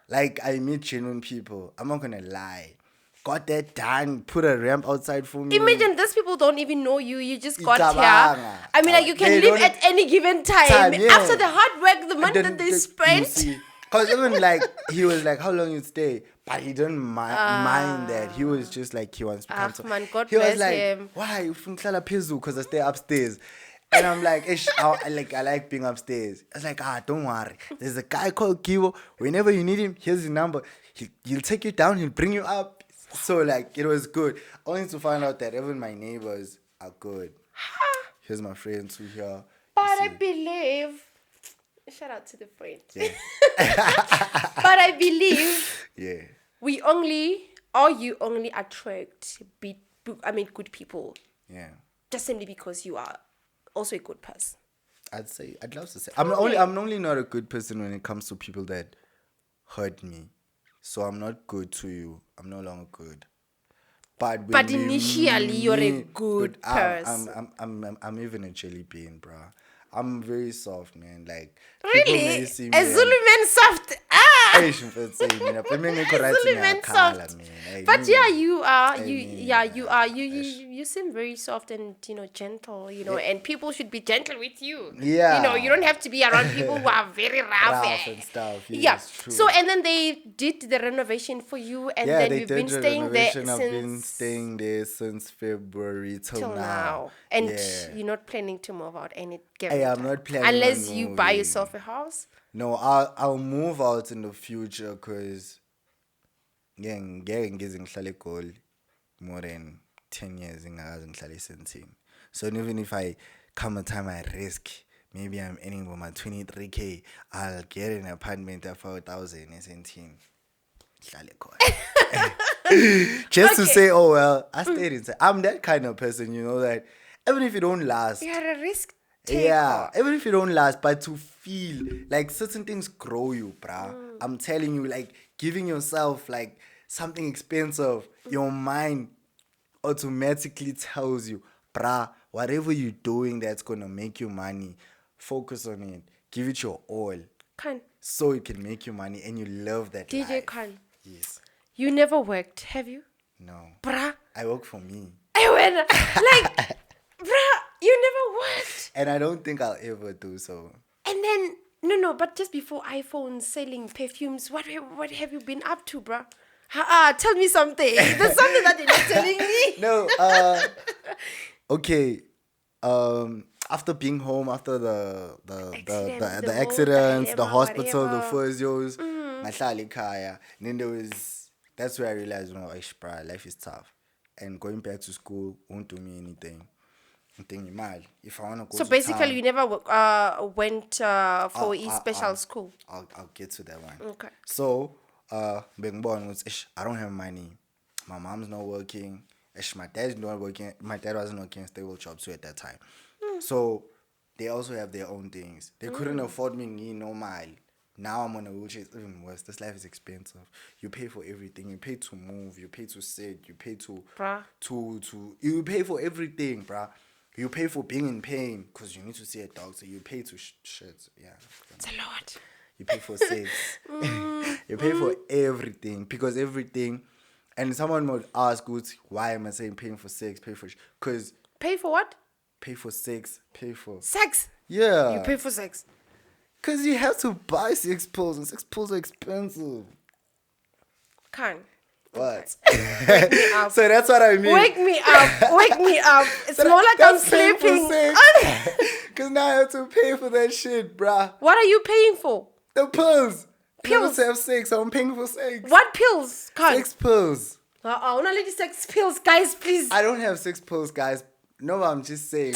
Like, I meet genuine people. I'm not gonna lie. Got that done. Put a ramp outside for me. Imagine these people don't even know you. You just got here. Icabanga. I mean, like, you can They leave don't- at any given time. yeah. After the hard work, the money that they spent. Because even like, he was like, how long you stay? But he didn't mind that. He was just like, he wants to come to. Man, God he was bless like, him. why? You from Klala Pizu? Because I stay upstairs. And I'm like, I like being upstairs. I was like, don't worry. There's a guy called Kivo. Whenever you need him, here's his number. He'll take you down. He'll bring you up. So like, it was good. Only to find out that even my neighbors are good. Here's my friends who here. But I believe. Shout out to the friend. Yeah. But I believe Yeah. you only attract good people. Yeah. Just simply because you are also a good person. I'd love to say. I'm only not a good person when it comes to people that hurt me. So I'm not good to you. I'm no longer good. But initially you're a good person. I'm even a jelly bean, bro. I'm very soft, man. Like, really, a Zulu man soft. Zulu man soft. But yeah, you are. You seem very soft and gentle. And people should be gentle with you. Yeah. You don't have to be around people who are very rough and stuff. Yeah. True. So and then they did the renovation for you, and then you've been staying there since. I've been staying there since February till now. And you're not planning to move out any. I'm not planning unless on you moving. buy yourself a house. No, I'll move out in the future because ngeke ngihlale eGoli more than 10 years ngakaze ngihlale eSandton. So even if I come a time I risk, maybe I'm earning for my 23k, I'll get an apartment at 4,000 eSandton. Just to say, oh well, I stayed inside. I'm that kind of person, that even if you don't last, you're a risk taker. Yeah, even if you don't last, but to feel like certain things grow you, bruh. I'm telling you, like giving yourself like something expensive, your mind automatically tells you, bruh, whatever you're doing that's gonna make you money, focus on it, give it your all. Khan. So it can make you money and you love that DJ life. Khan. Yes. You never worked, have you? No. Bruh. I work for me. I went like, bruh, you never worked. And I don't think I'll ever do so. And then, no, but just before iPhones selling perfumes, what have you been up to, bruh? Tell me something. There's something that you're not telling me. No, okay. After being home, after the accidents, the hospital, the physios, ngahlala ekhaya. And then that's where I realized, life is tough. And going back to school won't do me anything. If I want to go so to basically, town, you never went for a special school. I'll get to that one. Okay. So, bengibona ukuthi I don't have money. My mom's not working. My dad's not working. My dad wasn't working a stable job too at that time. So they also have their own things. They couldn't afford me normal. Now I'm on a wheelchair. It's even worse. This life is expensive. You pay for everything. You pay to move. You pay to sit. You pay to you pay for everything, bruh. You pay for being in pain because you need to see a doctor. You pay to shit. Yeah. It's a lot. You pay for sex. You pay for everything because everything. And someone would ask, why am I saying paying for sex? Because pay for what? Pay for sex. Pay for sex. Yeah. You pay for sex. Because you have to buy sex pills and sex pills are expensive. Can't. What? Wake me up. So that's what I mean. Wake me up. It's more like I'm sleeping. Because now I have to pay for that shit, bruh. What are you paying for? The pills. Pills. To have sex. I'm paying for sex. What pills? Sex pills. Not lady sex pills, guys, please. I don't have sex pills, guys. No, I'm just saying.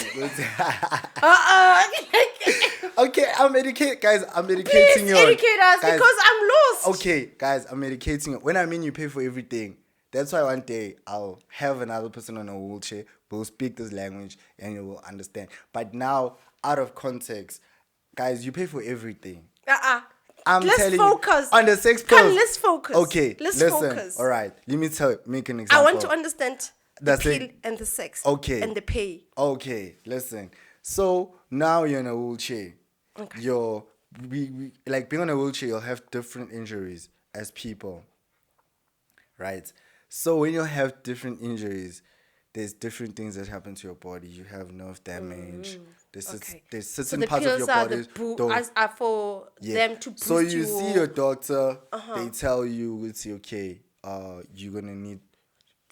Okay, I'm educating, guys. I'm educating please you. Educate us, guys, because I'm lost. Okay, guys, I'm educating you. When I mean you pay for everything, that's why one day I'll have another person on a wheelchair who will speak this language and you will understand. But now, out of context, guys, you pay for everything. Let's telling focus. You, on the sex pills. Let's focus. Okay, listen. Focus. All right, let me make an example. I want to understand the pill and the sex. Okay. And the pay. Okay, listen. So now you're in a wheelchair. Okay. Like being on a wheelchair, you'll have different injuries. as people, right? So when you have different injuries, there's different things that happen to your body. You have nerve damage. Okay. There's So certain the parts of pills your are body don't. are for Yeah. them to So boost you see your doctor, Uh-huh. they tell you it's okay. You're gonna need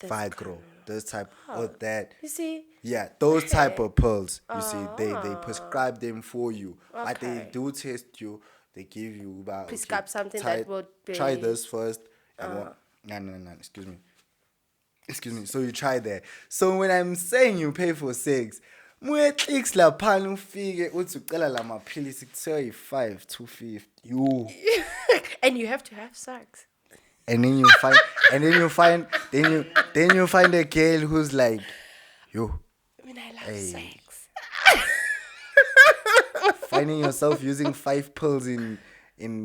This Vigro, this type or that. You see? Yeah, those type of pills. You see, they Ah. prescribe them for you, but they Okay. do test you. They give you about okay, Prescribe something try that would try be this first. No, no. Excuse me. So you try that. So when I'm saying you pay for sex, clicks laphana ufike uthi ucela la maphilisi kuthiwa yi-5 250 you. and you have to have sex. And then you find then you find a girl who's like, yo, I mean, I love hey, sex. finding yourself using 5 pills in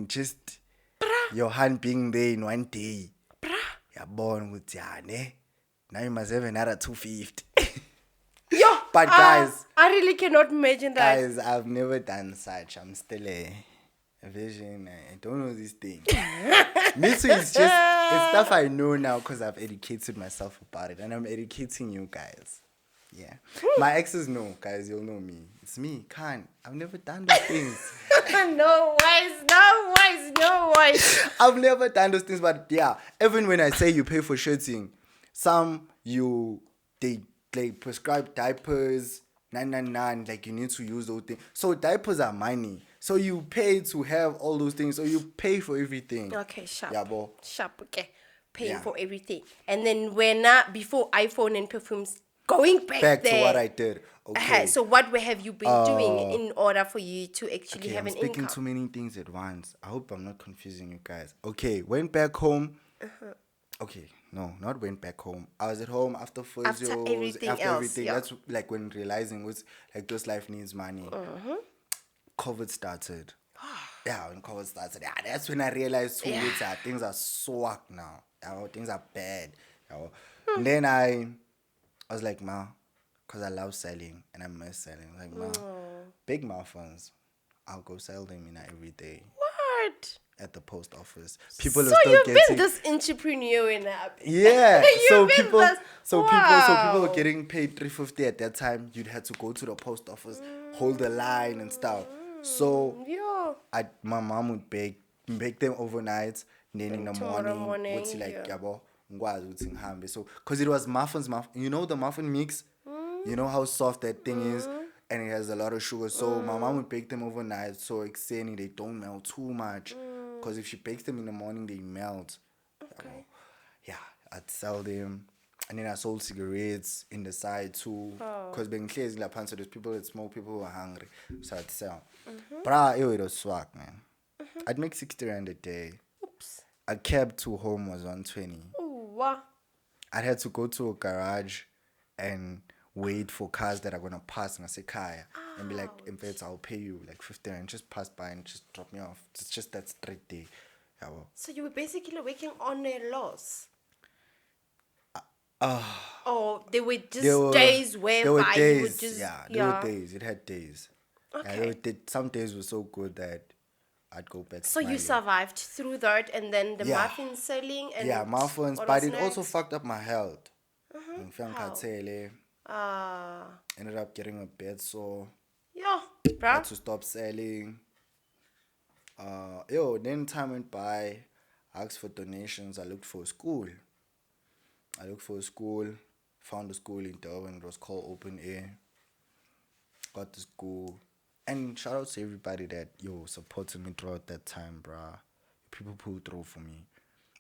just your hand being there in one day. Yabona ukuthi ne. Now you must have another 250. Yo, But guys, I really cannot imagine that. guys, I've never done such. I'm still a virgin. I don't know this thing. Me too. It's stuff I know now because I've educated myself about it, and I'm educating you guys. Yeah, my exes know, guys. You'll know me. It's me, Khan. I've never done those things. No ways. I've never done those things, but yeah, even when I say you pay for shirting, they prescribe diapers, 999, like you need to use those things. So diapers are money. So you pay to have all those things. So you pay for everything. Okay, sharp. Yeah, bo. Sharp, okay. Paying Yeah. for everything. And then when before iPhone and perfumes, going back To there. what I did. Okay. So what have you been doing in order for you to actually have I'm an speaking income? too many things at once. I hope I'm not confusing you guys. Okay, went back home. Okay, no, not went back home. I was at home after physios, After everything else, everything. yeah. That's like when realizing was like this life needs money. COVID started. Yeah, when COVID started, yeah, that's when I realized too, things are swag now. Things are bad. And then I was like, ma, because I love selling and I miss selling. Like, ma, big muffins, I'll go sell them every day What? at the post office. People So are still you've getting. been this entrepreneur in that. Yeah. You've been this- People Wow. were getting paid $350 at that time. You'd have to go to the post office, hold the line and stuff. So Yeah. my mom would bake them overnight, and then in the Tomorrow morning, morning, would see like yeah. yabo ngikwazi ukuthi ngihambe. So because it was muffins, you know the muffin mix, you know how soft that thing is, and it has a lot of sugar. So my mom would bake them overnight, so extending they don't melt too much. Because if she bakes them in the morning, they melt. Okay. Yeah, I'd sell them. And then I sold cigarettes in the side too. Because being clear, so there's people that smoke, people who are hungry. So I'd sell. But it was swag, man. I'd make 60 rand a day. Oops. A cab to home was 120. Ooh, wow. I'd had to go to a garage and wait for cars that are going to pass and I say, Kaya. And be like, in fact, I'll pay you like 50 rand. Just pass by and just drop me off. It's just that straight day. Yeah, well. So you were basically working on a loss. Oh, there were just days whereby you would just there were days. It had days. Okay. Yeah, some days were so good that I'd go back. So you smiling. survived through that, and then the Yeah. muffin selling and muffins, other but it also snacks? fucked up my health. How? Ended up getting a bed sore. Yeah, Had bruh. to stop selling. Then time went by. I asked for donations. I looked for a school. Found a school in Durban. It was called Open Air. Got the school. And shout out to everybody that, supported me throughout that time, bruh. People pulled through for me.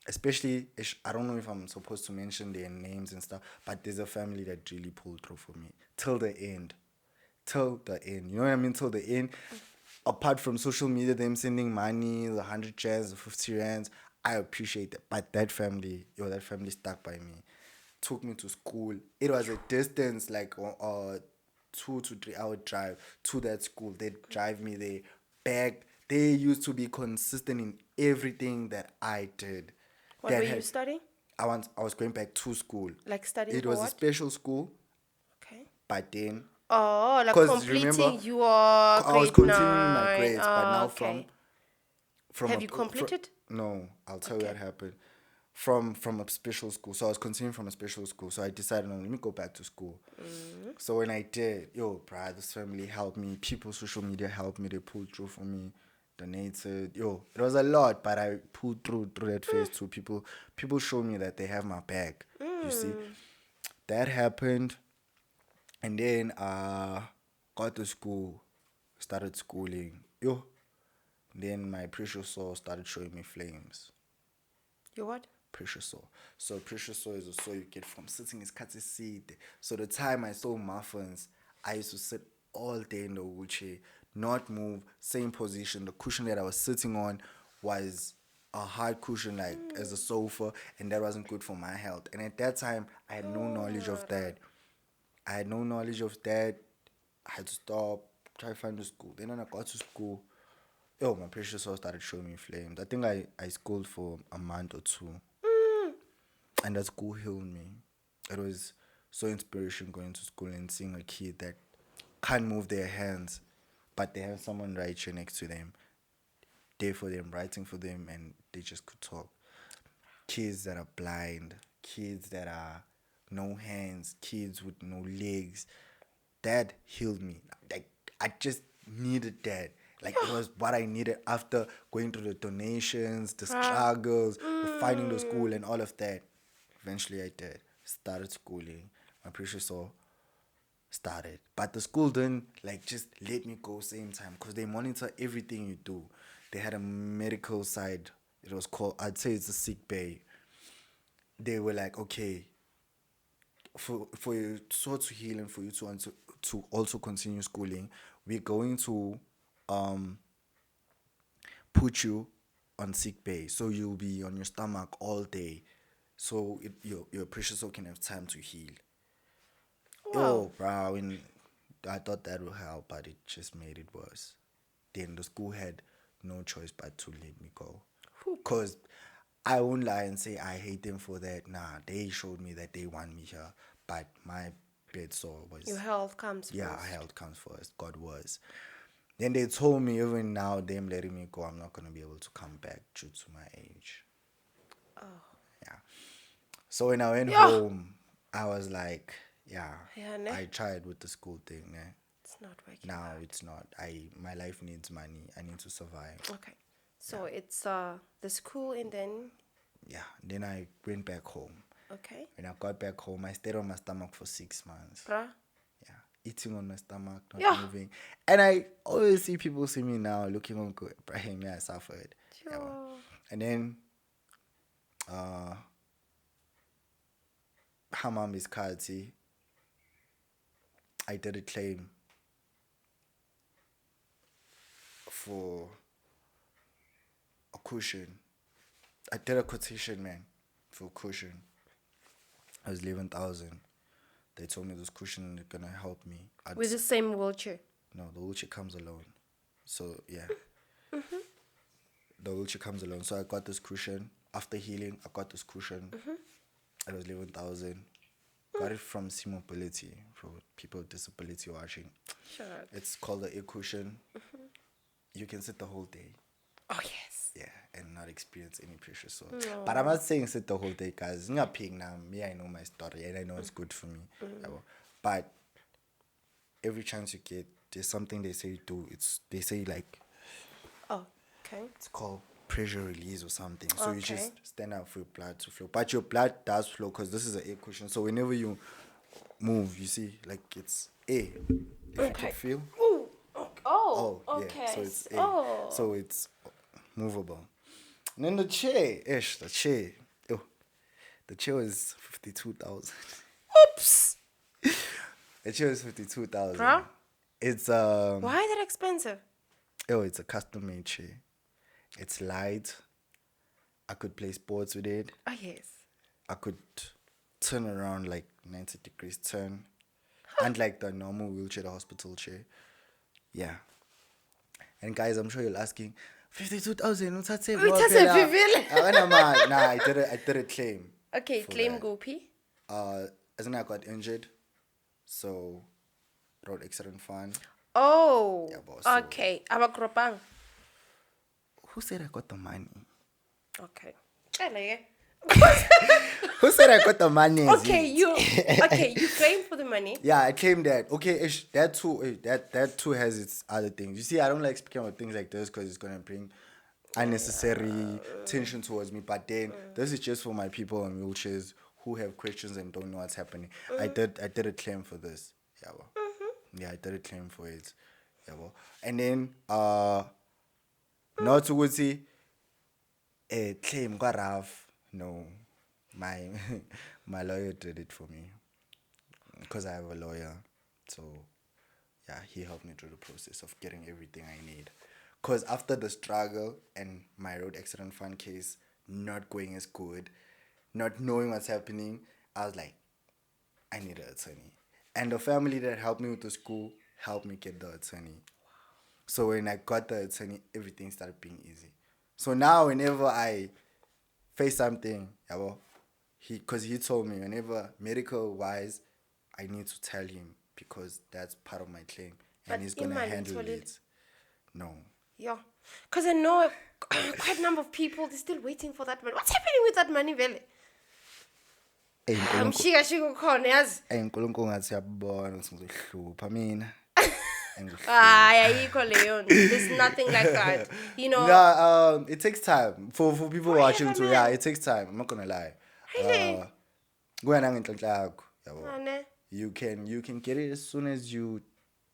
Especially, I don't know if I'm supposed to mention their names and stuff, but there's a family that really pulled through for me. Till the end. You know what I mean? Till the end. Apart from social media, them sending money, the 100 rands, the 50 rands, I appreciate that. But that family stuck by me. Took me to school. It was a distance, like 2 to 3 hour drive to that school. They'd drive me there, back. They used to be consistent in everything that I did. What were you studying? I was going back to school. Like studying It for was what? a special school, Okay. but then Oh, like 'cause completing remember, your I was grade continuing my 9. grades, but now okay. Have you completed? No, I'll tell you what happened. From a special school, so I was continuing from a special school. So I decided, no, let me go back to school. So when I did, yo, bruh, this family helped me. People, social media helped me. They pulled through for me, donated. Yo, it was a lot, but I pulled through that phase too. People showed me that they have my back. You see, that happened, and then got to school, started schooling. Yo, then my precious soul started showing me flames. You what? Precious soul. So precious soul is a soul you get from sitting in seat. So the time I saw muffins, I used to sit all day in the wheelchair, not move, same position. The cushion that I was sitting on was a hard cushion, like as a sofa, and that wasn't good for my health. And at that time, I had no knowledge of that. I had no knowledge of that. I had to stop, try to find a school. Then when I got to school, yo, my precious soul started showing me flames. I think I schooled for a month or two. And that school healed me. It was so inspiration going to school and seeing a kid that can't move their hands, but they have someone right here next to them, there for them, writing for them, and they just could talk. Kids that are blind, kids that are no hands, kids with no legs. That healed me. Like I just needed that. Like it was what I needed after going through the donations, the struggles, the finding the school and all of that. Eventually I did. Started schooling. My precious soul started. But the school didn't like just let me go same time because they monitor everything you do. They had a medical side. It was called, I'd say it's a sick bay. They were like, okay, for you to heal and for you to also continue schooling, we're going to put you on sick bay. So you'll be on your stomach all day. So your precious soul can have time to heal. Wow. Oh, bro, when I thought that would help, but it just made it worse. Then the school had no choice but to let me go. Because I won't lie and say I hate them for that. Nah, they showed me that they want me here. But my bed sore was... Your health comes Yeah, first. health comes first. God was. Then they told me even now, them letting me go, I'm not going to be able to come back due to my age. Oh. Yeah. So when I went Yeah. home, I was like, yeah, Ne? I tried with the school thing. Ne? It's not working. Now it's not. My life needs money. I need to survive. Okay. So it's the school and then... Yeah. Then I went back home. Okay. When I got back home, I stayed on my stomach for 6 months. Bruh. Yeah. Eating on my stomach, not moving. And I always see people see me now looking on good. Brahim, I suffered. Sure. Yeah, and then Hamam is Kati. I did a claim for a cushion. I did a quotation, man, for a cushion. I was 11,000. They told me this cushion is gonna help me. With the same wheelchair? No, the wheelchair comes alone. So yeah, the wheelchair comes alone. So I got this cushion. After healing, I got this cushion. It was 11,000. Got it from C-Mobility for people with disability watching. Sure. It's called the air cushion. You can sit the whole day. Oh, yes. Yeah, and not experience any pressure. So, No. but I'm not saying sit the whole day, guys. I'm not paying now. Me, I know my story, and I know it's good for me. But every chance you get, there's something they say do. They say like, Oh, okay. it's called pressure release or something. So you Okay. just stand up for your blood to flow. But your blood does flow because this is an air cushion. So whenever you move, you see, like it's air. If you can feel. Ooh. Oh, okay. Yeah. So it's air. Oh. So it's movable. And then the chair. Oh, the chair is 52,000. Oops. The chair is 52,000. Bruh? It's Why is that expensive? it's a custom made chair. It's light. I could play sports with it. Oh, yes. I could turn around like 90 degrees turn. Unlike the normal wheelchair, the hospital chair. Yeah. And guys, I'm sure you're asking, 52,000, what's that say? Nah, I did a claim. Okay, for claim that. Gopi. As in I got injured. So, road accident fund. Oh. Yeah, boss, so- Okay. Abakropang. Who said I got the money? Okay. Tshele, Who said I got the money? okay, you claim for the money. Yeah, I claim that. Okay, that too. That too has its other things. You see, I don't like speaking about things like this because it's gonna bring unnecessary tension towards me. But then this is just for my people on wheelchairs who have questions and don't know what's happening. I did a claim for this. Yeah, well. Yeah, I did a claim for it. Yeah, well. And then not to see a claim got rough. No, my my lawyer did it for me because I have a lawyer. So yeah, he helped me through the process of getting everything I need. Because after the struggle and my road accident fund case not going as good, not knowing what's happening, I was like, I need an attorney. And the family that helped me with the school helped me get the attorney. So when I got the attorney, everything started being easy. So now whenever I face something, yeah, well, because he told me whenever medical wise, I need to tell him because that's part of my claim, But and he's gonna imali handle ngitholile. it. No, Yeah. Because I know quite a number of people, they're still waiting for that money. What's happening with that money, vele? I'm shika khona yazi. uNkulunkulu ngathi uyabona ukuthi ngizohlupha mina. Ayikho leyo nto. There's nothing like that. You know. No, it takes time for people watching Forever, too. man. Yeah, it takes time. I'm not gonna lie. Really? Kuya nangenhlanhla yakho, yabo. Ane. You can get it as soon as you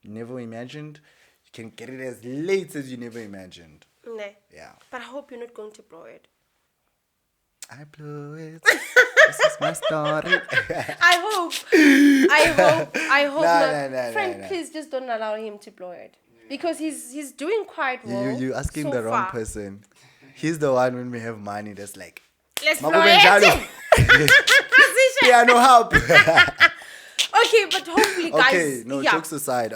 never imagined. You can get it as late as you never imagined. Ne. Yeah. But I hope you're not going to blow it. I blew it. This is my story. I hope. Nah, Friend, nah. please just don't allow him to blow it. Because he's doing quite well. You asking so the wrong far. person. He's the one when we have money that's like, Let's blow "Makube njalo." it. Yeah, no help. Okay, but hopefully, guys. Okay, no, yeah. jokes aside.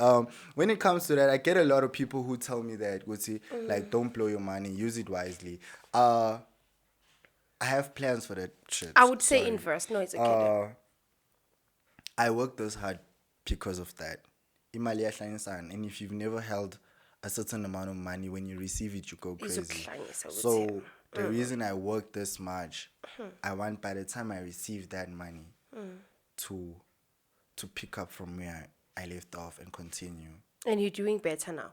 When it comes to that, I get a lot of people who tell me that, Gucci, like, don't blow your money, use it wisely. I have plans for that shit. I would say Sorry. inverse. No, it's okay. I worked this hard because of that. Imali yahlanyisana, and if you've never held a certain amount of money, when you receive it, you go crazy. Izokuhlanyisa, So the reason I worked this much, I want by the time I receive that money to pick up from where I left off and continue. And you're doing better now.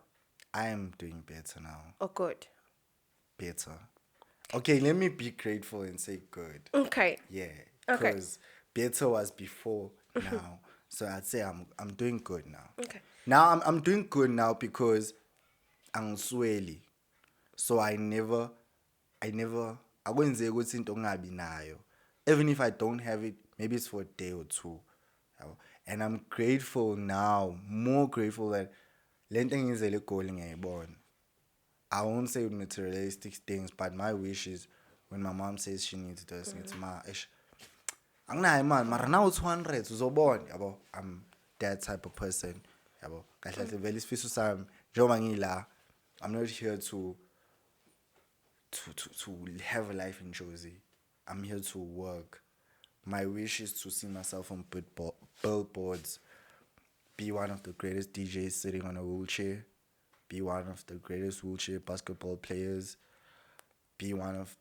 I am doing better now. Oh, good. Better. Okay, let me be grateful and say good. Okay. Yeah. Okay. Because better was before now. So I'd say I'm doing good now. Okay. Now I'm doing good now because I'm swelly. So I wouldn't say ukuthi into ungabi nayo. Even if I don't have it, maybe it's for a day or two. And I'm grateful now, more grateful that lento engizele goal ngiyayibona. I won't say materialistic things, but my wish is when my mom says she needs this, it's ma ish. Anginayo man, mara now 200 uzobona, yabo. I'm that type of person, yabo. Kahle vele isifiso sami njengoba ngila, I'm not here to have a life in Josie. I'm here to work. My wish is to see myself on billboards, be one of the greatest DJs sitting on a wheelchair, be one of the greatest wheelchair basketball players, be one of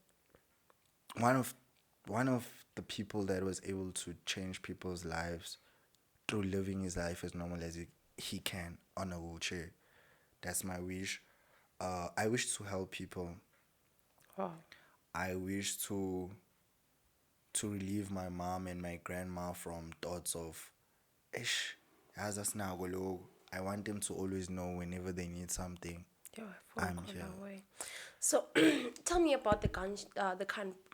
the people that was able to change people's lives through living his life as normal as he can on a wheelchair. That's my wish. I wish to help people. Wow. I wish to relieve my mom and my grandma from thoughts of, ish, as us now go. I want them to always know whenever they need something, I'm here. Away. So, tell me about the gunpoint.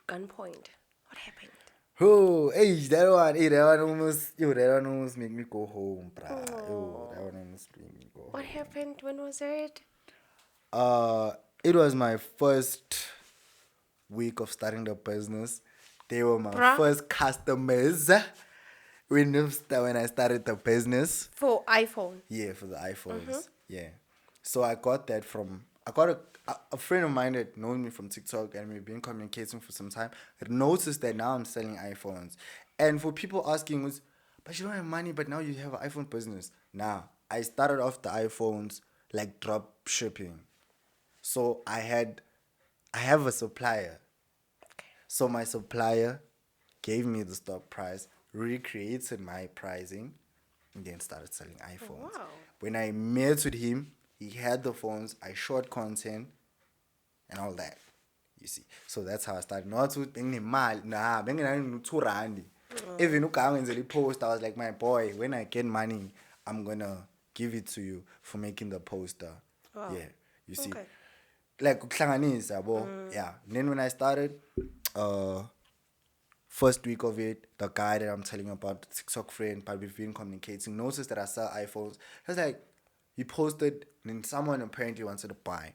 What happened? Oh, hey, that one almost make me go home, brah. Oh, that one almost made me go home. What happened? When was it? It was my first week of starting the business. They were my first customers when I started the business. For iPhone? Yeah, for the iPhones. Yeah. So I got that I got a friend of mine that knows me from TikTok and we've been communicating for some time. I noticed that now I'm selling iPhones. And for people asking, but you don't have money, but now you have an iPhone business. Nah, I started off the iPhones like drop shipping. So I had I have a supplier. Okay. So my supplier gave me the stock price, recreated my pricing, and then started selling iPhones. Wow. When I met with him, he had the phones, I shot content and all that. You see. So that's how I started. Not with mal, nah, benginani 2 rand. Even ukangenzela post, I was like, my boy, when I get money, I'm gonna give it to you for making the poster. Wow. Yeah. You see. Okay. Like ukuhlanganisa yabo. Yeah. And then when I started, first week of it, the guy that I'm telling you about, the TikTok friend, but we've been communicating, noticed that I sell iPhones. He was like, he posted, and then someone apparently wanted to buy.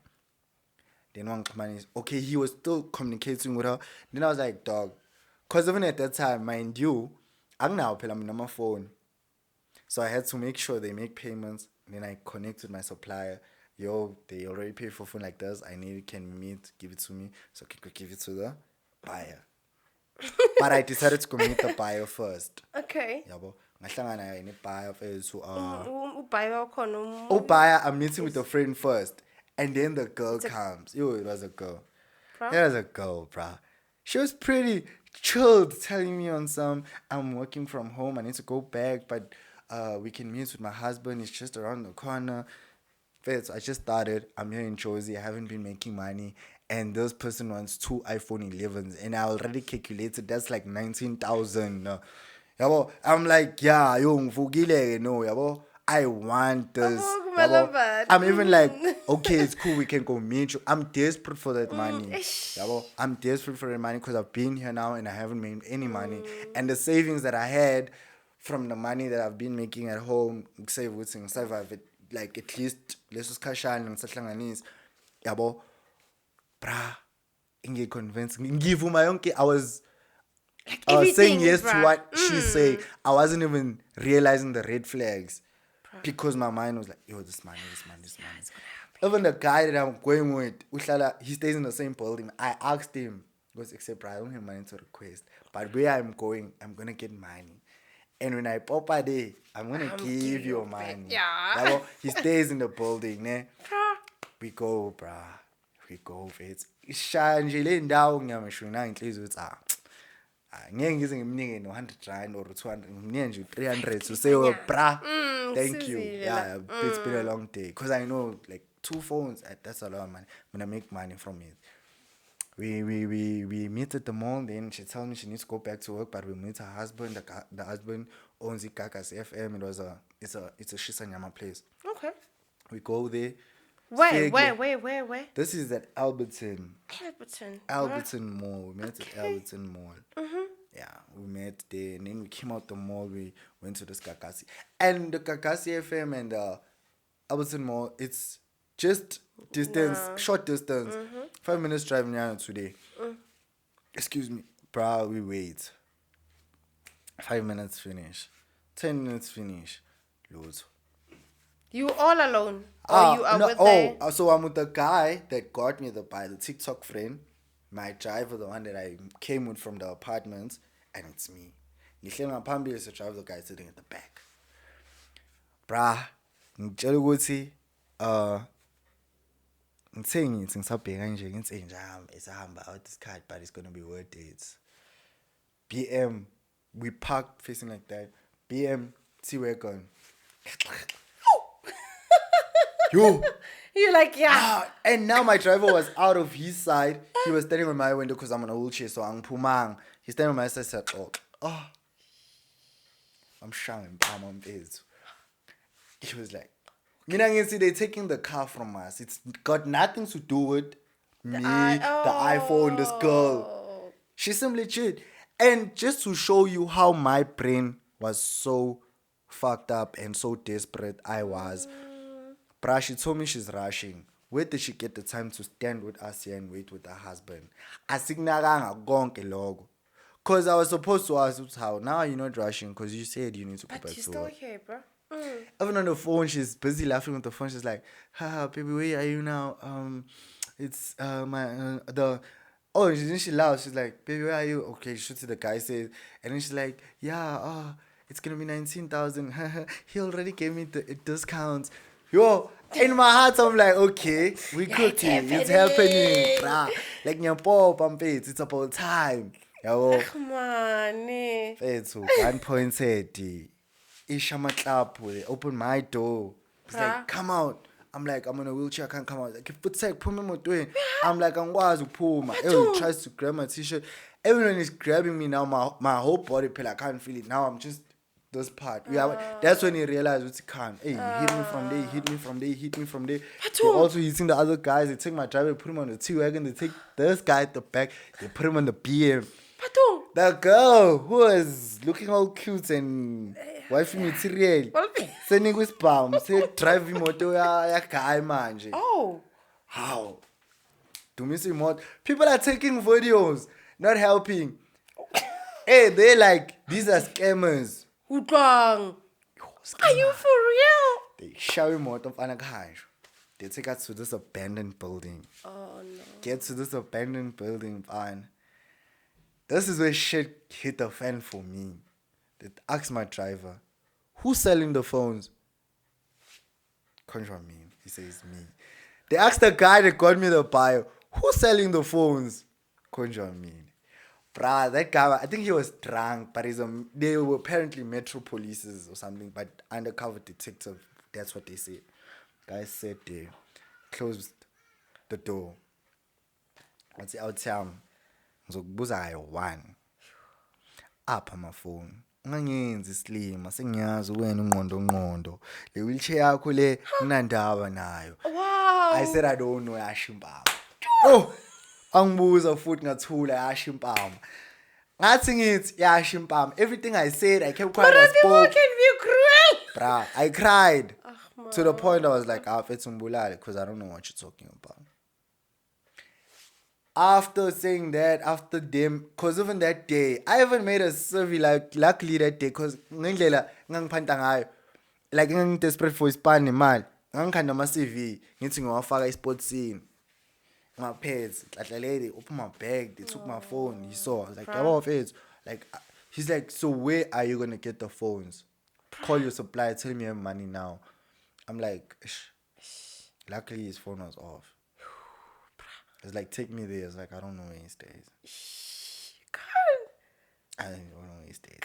Then one man is okay, he was still communicating with her. Then I was like, dog, because even at that time, mind you, I'm now paying on my phone. So I had to make sure they make payments. And then I connect with my supplier. Yo, they already pay for phone like this. I need it, can meet, give it to me. So I could give it to the buyer. But I decided to go meet the buyer first. Okay. Yabo. Ngahlangana ne-buyer first. Ubhayi wakhona Oh, buyer, I'm meeting with a friend first. And then the girl comes. Yo, it was a girl. Bruh. It was a girl, bruh. She was pretty chilled, telling me on some, I'm working from home, I need to go back, but we can meet with my husband, it's just around the corner. First, I just started, I'm here in Jersey, I haven't been making money, and this person wants 2 iPhone 11s, and I already calculated that's like 19,000. Yabo, I'm like, yeah, yo, ngivukile, no, yabo. I want this. Abo, Yabo. kumalambane. I'm even like, okay, it's cool, we can go meet you. I'm desperate for that money. Ish. Yabo. I'm desperate for that money because I've been here now and I haven't made any money. And the savings that I had from the money that I've been making at home, save with like at least leso sikhashana ngisahlanganisa. Yabo. Bra. Inge convinced. Ngivuma yonke. I was saying Everything, yes to bruh. what she's saying. I wasn't even realizing the red flags. Because my mind was like, yo, this money. Even the guy that I'm going with, he stays in the same building. I asked him, because except I don't have money to request. But where I'm going, I'm going to get money. And when I pop a day, I'm going to give you money. Yeah. He stays in the building. Ne? Bruh. We go, bruh. We go, it's ishanje le ndawo ngiyamasho na inhliziyo uthi ngeke ngize ngimnike no-100 or 200 ngimnike nje 300 to say oh bra thank you yeah it's been a long day because I know like 2 phones that's a lot of money. I'm gonna make money from it. We meet at the mall, then she tells me she needs to go back to work, but we meet her husband. The husband owns Ikakas FM. It's a Shisanyama place. Okay. We go there. Where? This is at Alberton. Alberton. Mall. We met at Alberton Mall. Mm-hmm. Yeah, we met there, and then we came out the mall. We went to this Kakasi, and the Kakasi FM and the Alberton Mall. It's just distance, short distance. 5 minutes driving down today. Excuse me, bro. We wait. 5 minutes finish. 10 minutes finish. Loads. You all alone? Or you are with so I'm with the guy that got me the TikTok friend, my driver, the one that I came with from the apartments, and it's me. Ngihleli ngaphambili so driver, the guy sitting at the back. Bruh, ngitshela ukuthi ngithe ngithi ngisabheka nje ngithi isahamba out this card, but it's going to be worth it. BM, we parked facing like that. BM, T-Wagon. Yo. You're like, yeah. And now my driver was out of his side. He was standing on my window because I'm on a wheelchair, so I'm pumang. He's standing on my side, said, oh. I'm shying, I'm pissed. He was like, they're taking the car from us. It's got nothing to do with me, the iPhone, this girl. She simply cheated. And just to show you how my brain was so fucked up and so desperate I was, bruh, she told me she's rushing. Where did she get the time to stand with us here and wait with her husband? Asignakanga konke logo. Because I was supposed to ask how. Now you're not rushing because you said you need to go back to work. But she's still here, bro. Even on the phone, she's busy laughing with the phone. She's like, "Ha, baby, where are you now? It's she laughs. She's like, baby, where are you? Okay, she shoots the guy says, and then she's like, yeah, it's gonna be 19,000. He already gave me the discounts. Yo, In my heart, I'm like, okay, we Yeah, cooking. It's happening. Bruh. Like, it's about time. Yabo. Come on. Fethu, Gunpoint said, Ishama club, open my door. He's Bruh. like, come out. I'm like, I'm on a wheelchair, I can't come out. Like, if it's like, put me doing. I'm like, I'm was Puma. He tries to grab my t-shirt. Everyone is grabbing me now. My whole body pill, I can't feel it. Now I'm just this part. That's when he realized what he can't. Hey, he hit me from there, he hit me from there, he hit me from there. They also hitting the other guys. They take my driver, put him on the T-Wagon. They take this guy at the back, they put him on the BM. The girl who was looking all cute and wifey material, sending with palm, say driving motor ya guy manje. Oh. How? To me, see more people are taking videos, not helping. Hey, they like these are scammers. Udang. Are you for real? They show him out of Anakai. They take us to this abandoned building. Oh no. Get to this abandoned building, fine. This is where shit hit the fan for me. They asked my driver, who's selling the phones? Contra me. He says me. They asked the guy that got me the bio, who's selling the phones? Contra me. Bruh, that guy, I think he was drunk, but they were apparently metro polices or something, but undercover detective, that's what they said. Guy said they closed the door. What's out there? Ngizokubuza kayi-1 apha amafoni ungangenzi isilima sengiyazi wena ungqondo le wheelchair yakho le kunandaba nayo. Wow. I said I don't know yasho impama. Oh, angibuza futhi ngathula yasho impama. Ngathi ngithi yasho impama. Everything I said, I kept quiet. But people can be cruel. Bruh, I cried to the point I was like, because I don't know what you're talking about. After saying that, after them, because even that day, I even made a survey, like, luckily that day, because like, I'm desperate for Spanish, man. I'm kind of my CV, getting off a sports scene. My pets, like, a lady, opened my bag, they took my phone, he saw. I was like, like, he's like, so where are you going to get the phones? Call your supplier, tell me you have money now. I'm like, luckily his phone was off. It's like, take me there. It's like, I don't know where he stays. I don't know where he stays.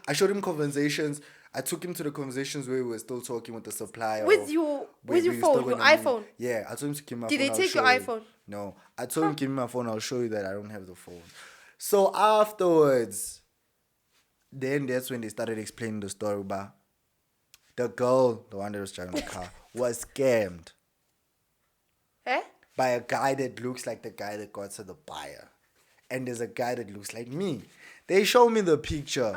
I showed him conversations. I took him to the conversations where we were still talking with the supplier. With your phone, your iPhone? Yeah, I told him to give me my phone. Did they take your iPhone? No. I told him, give me my phone. I'll show you that I don't have the phone. So afterwards, then that's when they started explaining the story about the girl, the one that was driving the car, was scammed. Eh? By a guy that looks like the guy that got to the buyer. And there's a guy that looks like me. They show me the picture.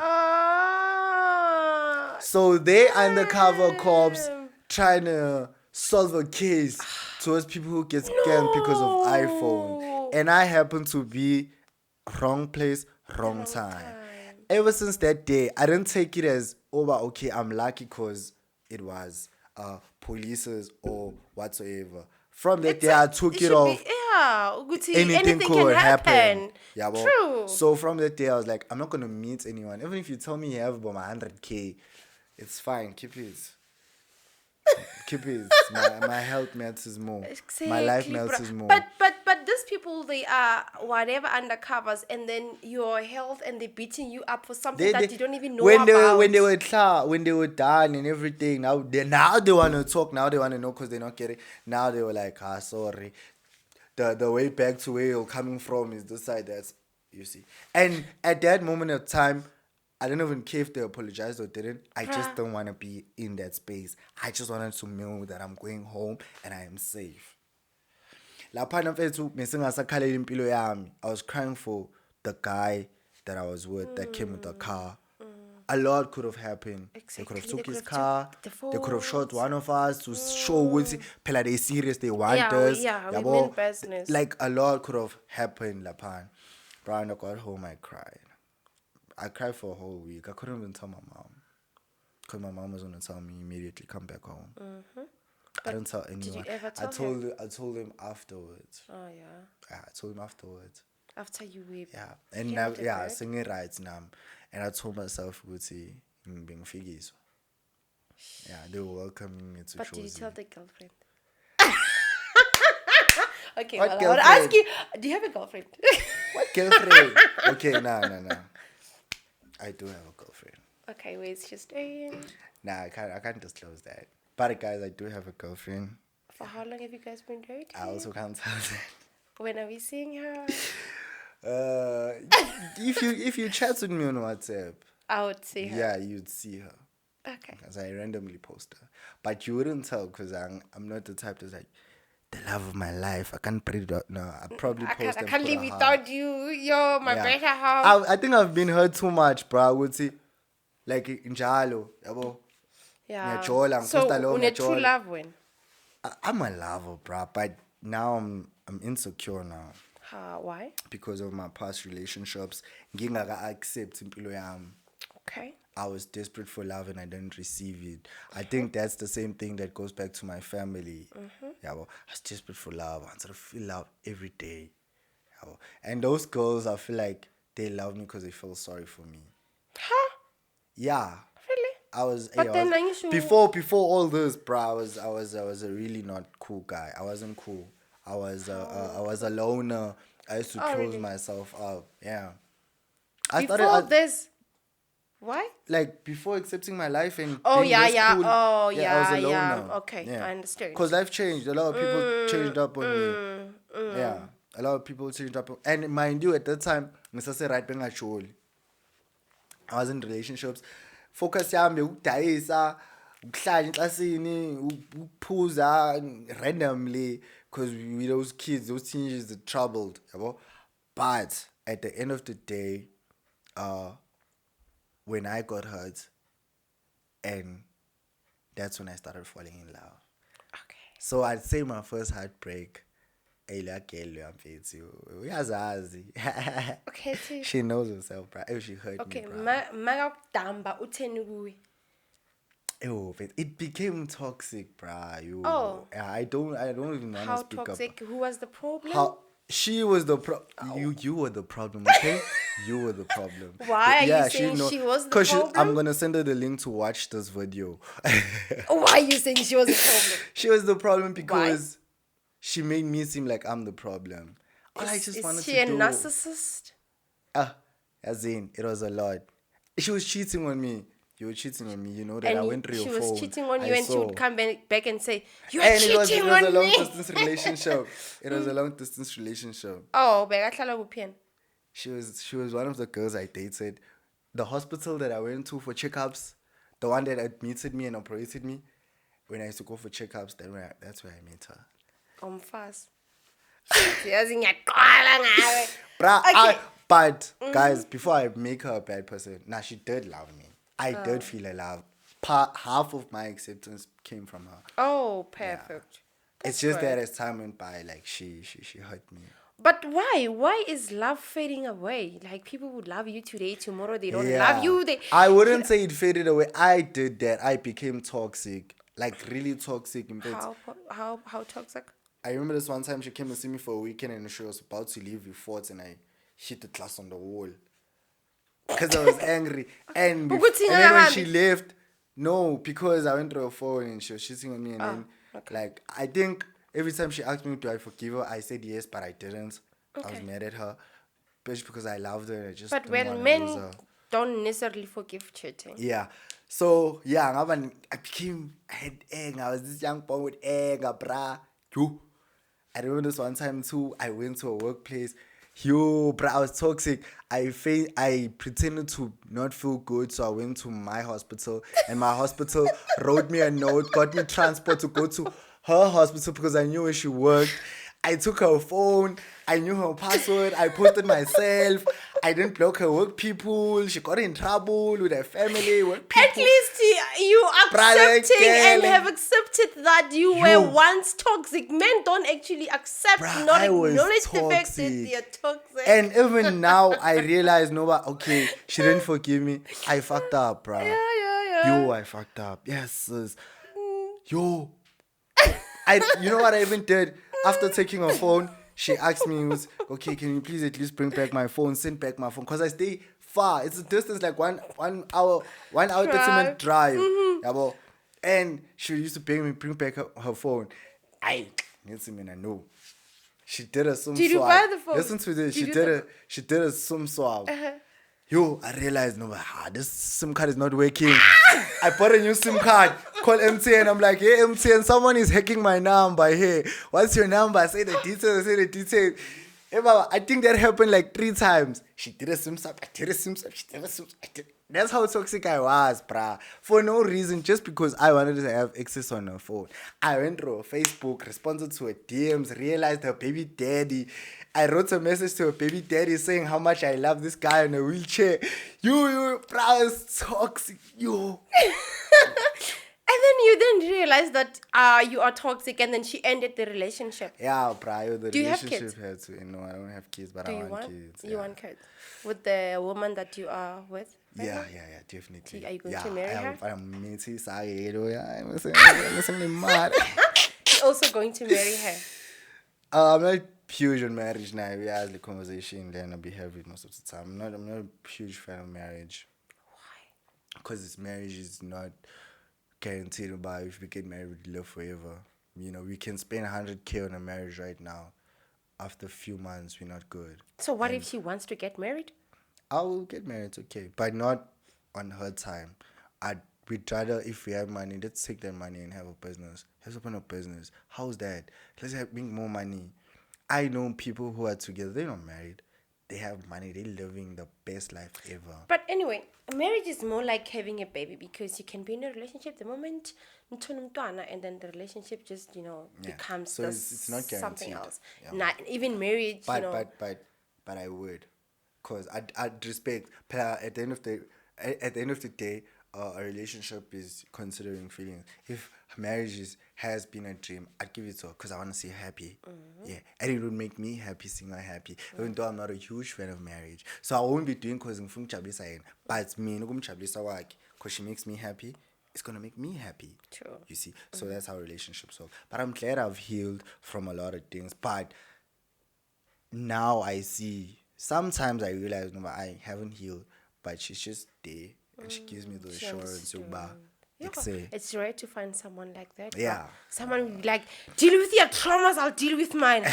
So they undercover cops trying to solve a case towards people who get scammed because of iPhone. And I happen to be wrong place, wrong time. Ever since that day, I didn't take it as, okay, I'm lucky because it was polices or whatsoever. From that day, I took it off. Anything could happen. Yeah, well, true. So from that day, I was like, I'm not going to meet anyone. Even if you tell me you have about my 100K, it's fine. Keep it. Keep it. My health matters more. Exactly, my life matters more. But these people, they are whatever undercovers, and then your health, and they're beating you up for something that you don't even know about. When they were done and everything, now they want to talk. Now they want to know because they're not getting. Now they were like, sorry. The way back to where you're coming from is this side. That's, you see. And at that moment of time, I didn't even care if they apologized or didn't. I just don't want to be in that space. I just wanted to know that I'm going home and I am safe. I was crying for the guy that I was with that came with the car. A lot could have happened. Exactly. They could have took his car. They could have shot one of us to show what's they serious. They want us. We mean business. Like a lot could have happened. Brian, I got home. I cried. I cried for a whole week. I couldn't even tell my mom because my mom was going to tell me immediately come back home. Mm-hmm. I didn't tell anyone. Did you ever tell him? I told him afterwards. Oh yeah. Yeah, I told him afterwards. After you weep. Yeah, and now singing rights now, and I told myself, "Gucci, being figures." Yeah, they were welcoming me to. But did you tell the girlfriend? Okay, What well, I would girlfriend? ask you, do you have a girlfriend? What girlfriend? Okay, no. I do have a girlfriend. Okay, where's she staying? Nah, I can't disclose that. But guys, I do have a girlfriend. For how long have you guys been dating? I also can't tell that. When are we seeing her? If you chat with me on WhatsApp, I would see her. yeah, you'd see her. Okay. Because I randomly post her. But you wouldn't tell because I'm not the type that's like, the love of my life. I can't put it out. No, I probably post I and can't put a live heart. without you. You're my Yeah. better half. I think I've been hurt too much, bro. I would say, like, njalo, yabo. Yeah. Ngiyajola, So, ngiposta lo, on a true ngiyajola. love when? I'm a lover, bro. But now I'm insecure now. Why? Because of my past relationships. Ngingaka accept impilo yami. Okay. I was desperate for love and I didn't receive it. I think that's the same thing that goes back to my family. Yeah, well, I was desperate for love. I wanted to feel love every day. Yeah, well, and those girls, I feel like they love me because they feel sorry for me. Huh? Yeah. Really? I was, But yeah, then you should... before all this, bro, I was a really not cool guy. I wasn't cool. I was a loner. I used to close really? myself up. Yeah. Before this... Why? Like before accepting my life and Oh, being yeah, this yeah. cool, Oh, I was yeah, alone yeah. now. Okay, I understand. Because life changed. A lot of people changed up on me. Yeah, a lot of people changed up. And mind you, at that time, ngisase right bengajoli. I was in relationships. Focus yami ukudayisa, ukuhlala eklasini, ukuphuza randomly because we those kids, those teenagers are troubled, yabo. But at the end of the day, when I got hurt, and that's when I started falling in love. Okay. So I'd say my first heartbreak, uyazazi. Okay, see. She knows herself, bro. Oh, she hurt Okay, me, bro. magakudamba utheni kuwe? Oh, it became toxic, bro. Oh. I don't even want to How speak up. toxic? Who was the problem? How she was the you were the problem, okay? You were the problem. Why are you saying she was the problem? I'm gonna send her the link to watch this video. Why are you saying she was the problem? She was the problem because she made me seem like I'm the problem. All I just wanted Is she to a do. narcissist? As in, it was a lot. She was cheating on me. You were cheating on me. You know that I went through your phone. She was cheating on you, I and she saw. would come back and say, "You are And cheating it was on a long me." distance relationship. It was a long distance relationship. Oh, bekahlala kuphi yena? She was one of the girls I dated. The hospital that I went to for checkups, the one that admitted me and operated me, when I used to go for checkups, that's where I met her. Umfazi. Siyazi ngiyaqala ngawe. Bruh, Okay. but guys, before I make her a bad person, she did love me. I did feel a love. Half of my acceptance came from her. Oh, perfect. It's just that as time went by, like she hurt me. But why? Why is love fading away? Like people would love you today, tomorrow they don't love you. I wouldn't say it faded away. I did that. I became toxic, like really toxic. In fact, how toxic? I remember this one time she came to see me for a weekend and she was about to leave with forts and I hit the glass on the wall because I was angry. And then when she left, no, because I went through her phone and she was cheating on me. And then, like, I think every time she asked me, do I forgive her? I said yes, but I didn't. Okay. I was mad at her, especially because I loved her and I just didn't want to lose her. Don't necessarily forgive cheating. Yeah. So, yeah, I had anger. I was this young boy with anger, brah. I remember this one time too, I went to a workplace. Bruh, I was toxic. I pretended to not feel good, so I went to my hospital, and my hospital wrote me a note, got me transport to go to her hospital because I knew where she worked. I took her phone. I knew her password. I posted myself. I didn't block her work people. She got in trouble with her family. Work people. At least you accepting and have accepted that you were once toxic. Men don't actually accept, not acknowledge the fact that they are toxic. And even now, I realize, okay, she didn't forgive me. I fucked up, bruh. Yeah. I fucked up. Yes, sis. You know what I even did? After taking her phone, she asked me, okay, can you please at least bring back my phone, send back my phone? Because I stay far. It's a distance like 1 hour, 30-minute drive. Mm-hmm. And she used to bring back her phone. No. She did a swim Did you swap. buy the phone? Listen to this. Did She did a swim swap. Uh-huh. Yo, I realized this SIM card is not working. I bought a new SIM card. Call MTN. I'm like, hey MTN, someone is hacking my number. Hey, what's your number? Say the details. Say the details. Hey, Baba, I think that happened like 3 times. She did a SIM swap. I did a SIM swap. She did a SIM swap. That's how toxic I was, bruh. For no reason, just because I wanted to have access on her phone. I went through Facebook, responded to her DMs, realized her baby daddy. I wrote a message to her baby daddy saying how much I love this guy in a wheelchair. You, bruh, it's toxic. You. And then you didn't realize that you are toxic, and then she ended the relationship. Yeah, prior the Do you have relationship kids? had to. No, I don't have kids, but Do I you want want? kids. You Yeah. want kids with the woman that you are with? Right Yeah, now? definitely. Are you going to marry her? I'm meeting I'm mad. Also going to marry her. I'm not huge on marriage now. We had the conversation then I'll be having most of the time. I'm not a huge fan of marriage. Why? Because this marriage is not guaranteed about if we get married we live forever. You know, we can spend 100K on a marriage right now. After a few months we're not good. So what if she wants to get married? I will get married, it's okay. But not on her time. We'd rather, if we have money, let's take that money and have a business. Let's open a business. How's that? Let's make more money. I know people who are together, they're not married. They have money, they're living the best life ever. But anyway, marriage is more like having a baby, because you can be in a relationship the moment and then the relationship just, Yeah. becomes So it's not something guaranteed. else. Yeah. Not even marriage, But I would, cause I'd respect. But at the end of the day, a relationship is considering feelings. If marriage has been a dream, I'd give it to her, cause I want to see her happy. Yeah, and it would make me happy seeing her happy. Even though I'm not a huge fan of marriage, so I won't be doing cause ngifuna ukujabulisa yena. But it's me ukumjabulisa wakhe, cause she makes me happy. It's gonna make me happy. True. You see, so that's how relationships work. But I'm glad I've healed from a lot of things. But now I see, sometimes I realize no, I haven't healed, but she's just there and she gives me the she assurance understands. say, It's rare to find someone like that. Yeah. Someone will be like, deal with your traumas, I'll deal with mine.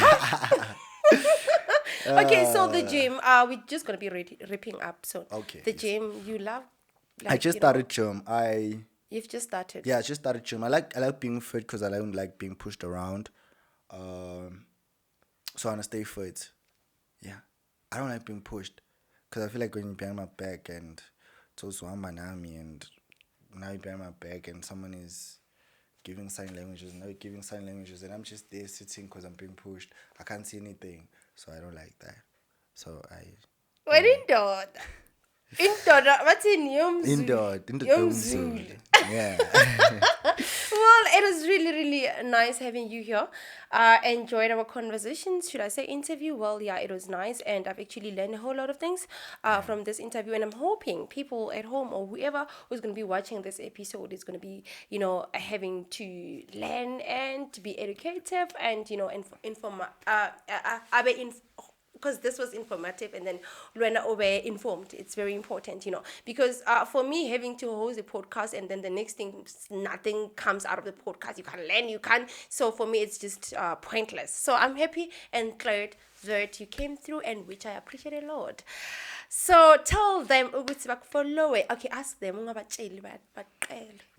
Okay, so the gym, we're just going to be ripping up. So Okay, the yes. gym, you love? I just started gym. You've just started? I just started gym. I like being fit because I don't like being pushed around. So I want to stay fit. Yeah. I don't like being pushed because I feel like when you're behind my back and it's also I'm an army and now you're behind my back and someone is giving sign languages, now you're giving sign languages and I'm just there sitting because I'm being pushed. I can't see anything. So I don't like that. So Wait, indoor. What's in Yomzulu? Indoor. Yomzulu. Yeah. Well, it was really, really nice having you here. Enjoyed our conversations. Should I say interview? Well, yeah, it was nice. And I've actually learned a whole lot of things from this interview. And I'm hoping people at home or whoever who's going to be watching this episode is going to be, having to learn and to be educative and, because this was informative and then Luena Obe informed. It's very important, because for me, having to host a podcast and then the next thing, nothing comes out of the podcast. You can't learn, you can't. So for me, it's just pointless. So I'm happy and glad that you came through, and which I appreciate a lot. So tell them, follow it. Okay, ask them.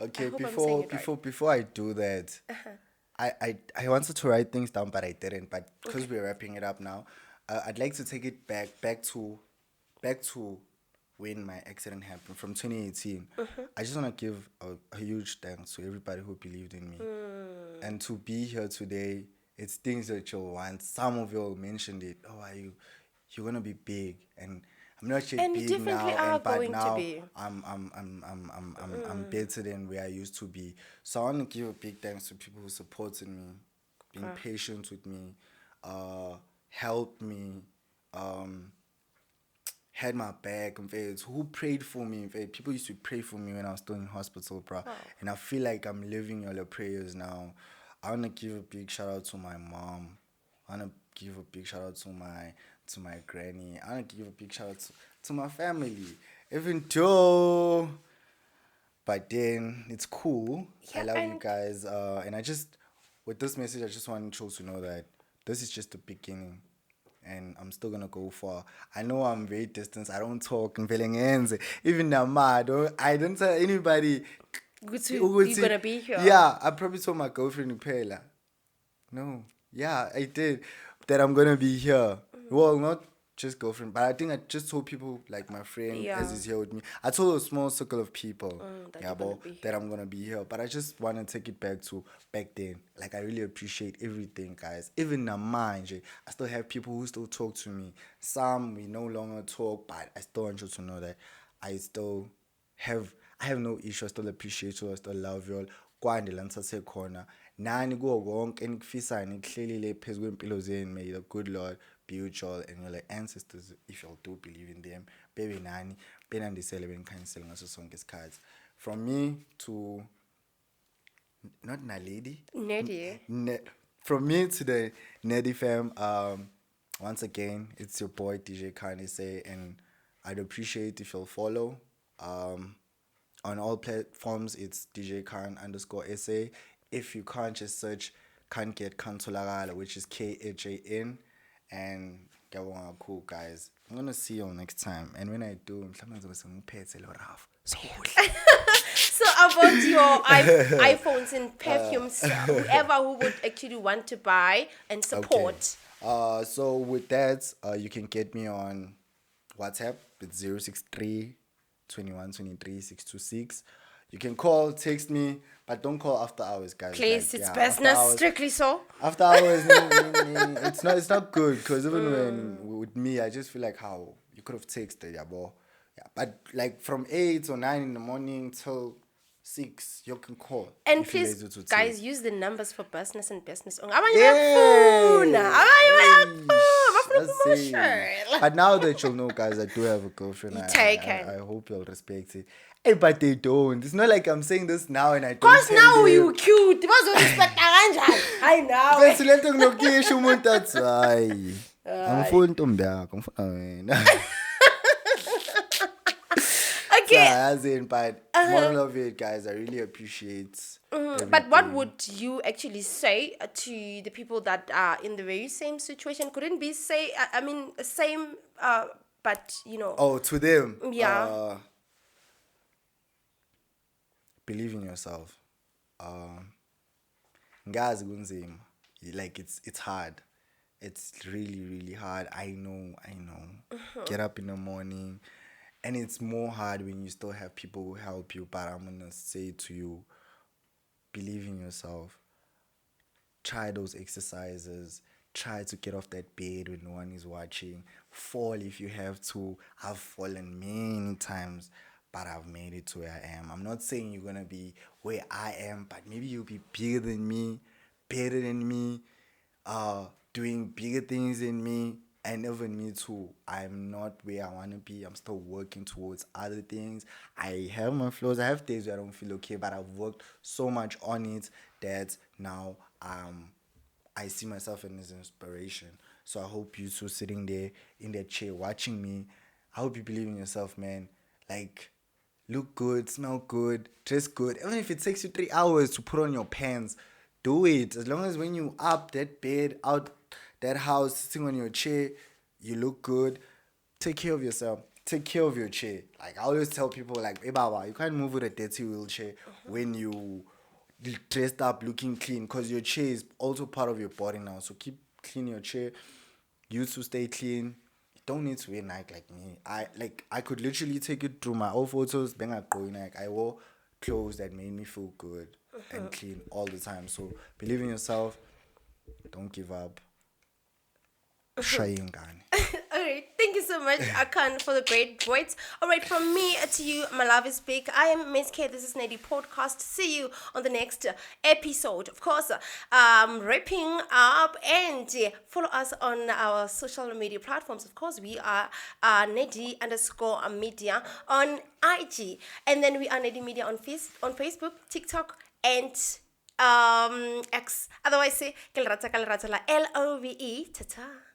Okay, Before before I do that, I wanted to write things down, but I didn't. But because we're wrapping it up now, I'd like to take it back to when my accident happened from 2018. I just want to give a huge thanks to everybody who believed in me, and to be here today. It's things that you'll want. Some of you all mentioned it. Oh, you're gonna be big, and I'm not yet And you big definitely now. are But going to now be. I'm better than where I used to be. So I want to give a big thanks to people who supported me, being patient with me, helped me, had my back, in fact, who prayed for me. In fact, people used to pray for me when I was still in hospital, bro. Oh. And I feel like I'm living all the prayers now. I want to give a big shout out to my mom. I want to give a big shout out to my granny. I want to give a big shout out to my family. Even though, but then it's cool. Yeah, I love you and- guys. And with this message, I just want you to know that this is just the beginning. And I'm still gonna go far. I know I'm very distant. I don't talk. Even now, I don't tell anybody. You're gonna be here. Yeah, I probably told my girlfriend Pela. No. Yeah, I did. That I'm gonna be here. Well, not just girlfriend, but I think I just told people like my friend as is here with me. I told a small circle of people, that I'm gonna be here. But I just wanna take it back to back then. Like I really appreciate everything, guys. Even now, mind, I still have people who still talk to me. Some we no longer talk, but I still want you to know that I still have no issue. I still appreciate you. I still love you all. Kwande la nithathe khona nani kuwo konke enikufisayo nikuhlelile phezu kwempilo zenu. May the good Lord be with y'all and your ancestors, if y'all do believe in them, bebe nani benandisele benikhanyisele ngaso sonke isikhathi. From me to not Naledi, Nedi. From me to the Nedi fam, once again, it's your boy DJ Khan SA, and I'd appreciate if you'll follow. On all platforms, it's DJ Khan _SA. If you can't, just search Can't Get Kantolagala, which is KHAN. And cool, guys. I'm gonna see you all next time. And when I do, I'm So about your iPhones and perfumes, whoever who would actually want to buy and support. Okay. So with that, you can get me on WhatsApp. It's 063 21 23 626. You can call, text me, but don't call after hours, guys. Please, it's business, strictly so. After hours, it's not good, because even when with me, I just feel like how you could have texted, yeah, but like from 8 or 9 in the morning till 6, you can call. And please, guys, use the numbers for business and business. But now that you'll know, guys, I do have a girlfriend. I hope you'll respect it. Hey, but they don't. It's not like I'm saying this now and I don't. Because now you cute. I know. That's why. I'm full okay. But moral of it, guys, I really appreciate. But what would you actually say to the people that are in the very same situation? Couldn't be same, but you know. Oh, to them. Yeah. Believe in yourself. Guys, like it's hard. It's really, really hard. I know. Get up in the morning. And it's more hard when you still have people who help you. But I'm going to say to you, believe in yourself. Try those exercises. Try to get off that bed when no one is watching. Fall if you have to. I've fallen many times, but I've made it to where I am. I'm not saying you're going to be where I am, but maybe you'll be bigger than me, better than me, doing bigger things than me. And even me too, I'm not where I want to be. I'm still working towards other things. I have my flaws. I have days where I don't feel okay, but I've worked so much on it that now I see myself as an inspiration. So I hope you two sitting there in that chair watching me, I hope you believe in yourself, man. Like, look good, smell good, dress good. Even if it takes you 3 hours to put on your pants, do it. As long as when you up that bed, out that house, sitting on your chair, you look good. Take care of yourself. Take care of your chair. Like I always tell people, like, hey, Baba, you can't move with a dirty wheelchair when you dressed up, looking clean, because your chair is also part of your body now. So keep clean your chair. You to stay clean. You don't need to wear Nike like me. I could literally take you through my old photos. Then I wore clothes that made me feel good and clean all the time. So believe in yourself. Don't give up. Alright, thank you so much, Akan, for the great words. Alright, from me to you, my love is big. I am Miss K. This is Nedi Podcast. See you on the next episode. Of course, wrapping up, and follow us on our social media platforms. Of course, we are Nedi_media on IG, and then we are Nedi Media on Facebook, TikTok, and X. Otherwise, say Love, Love. Ta-ta.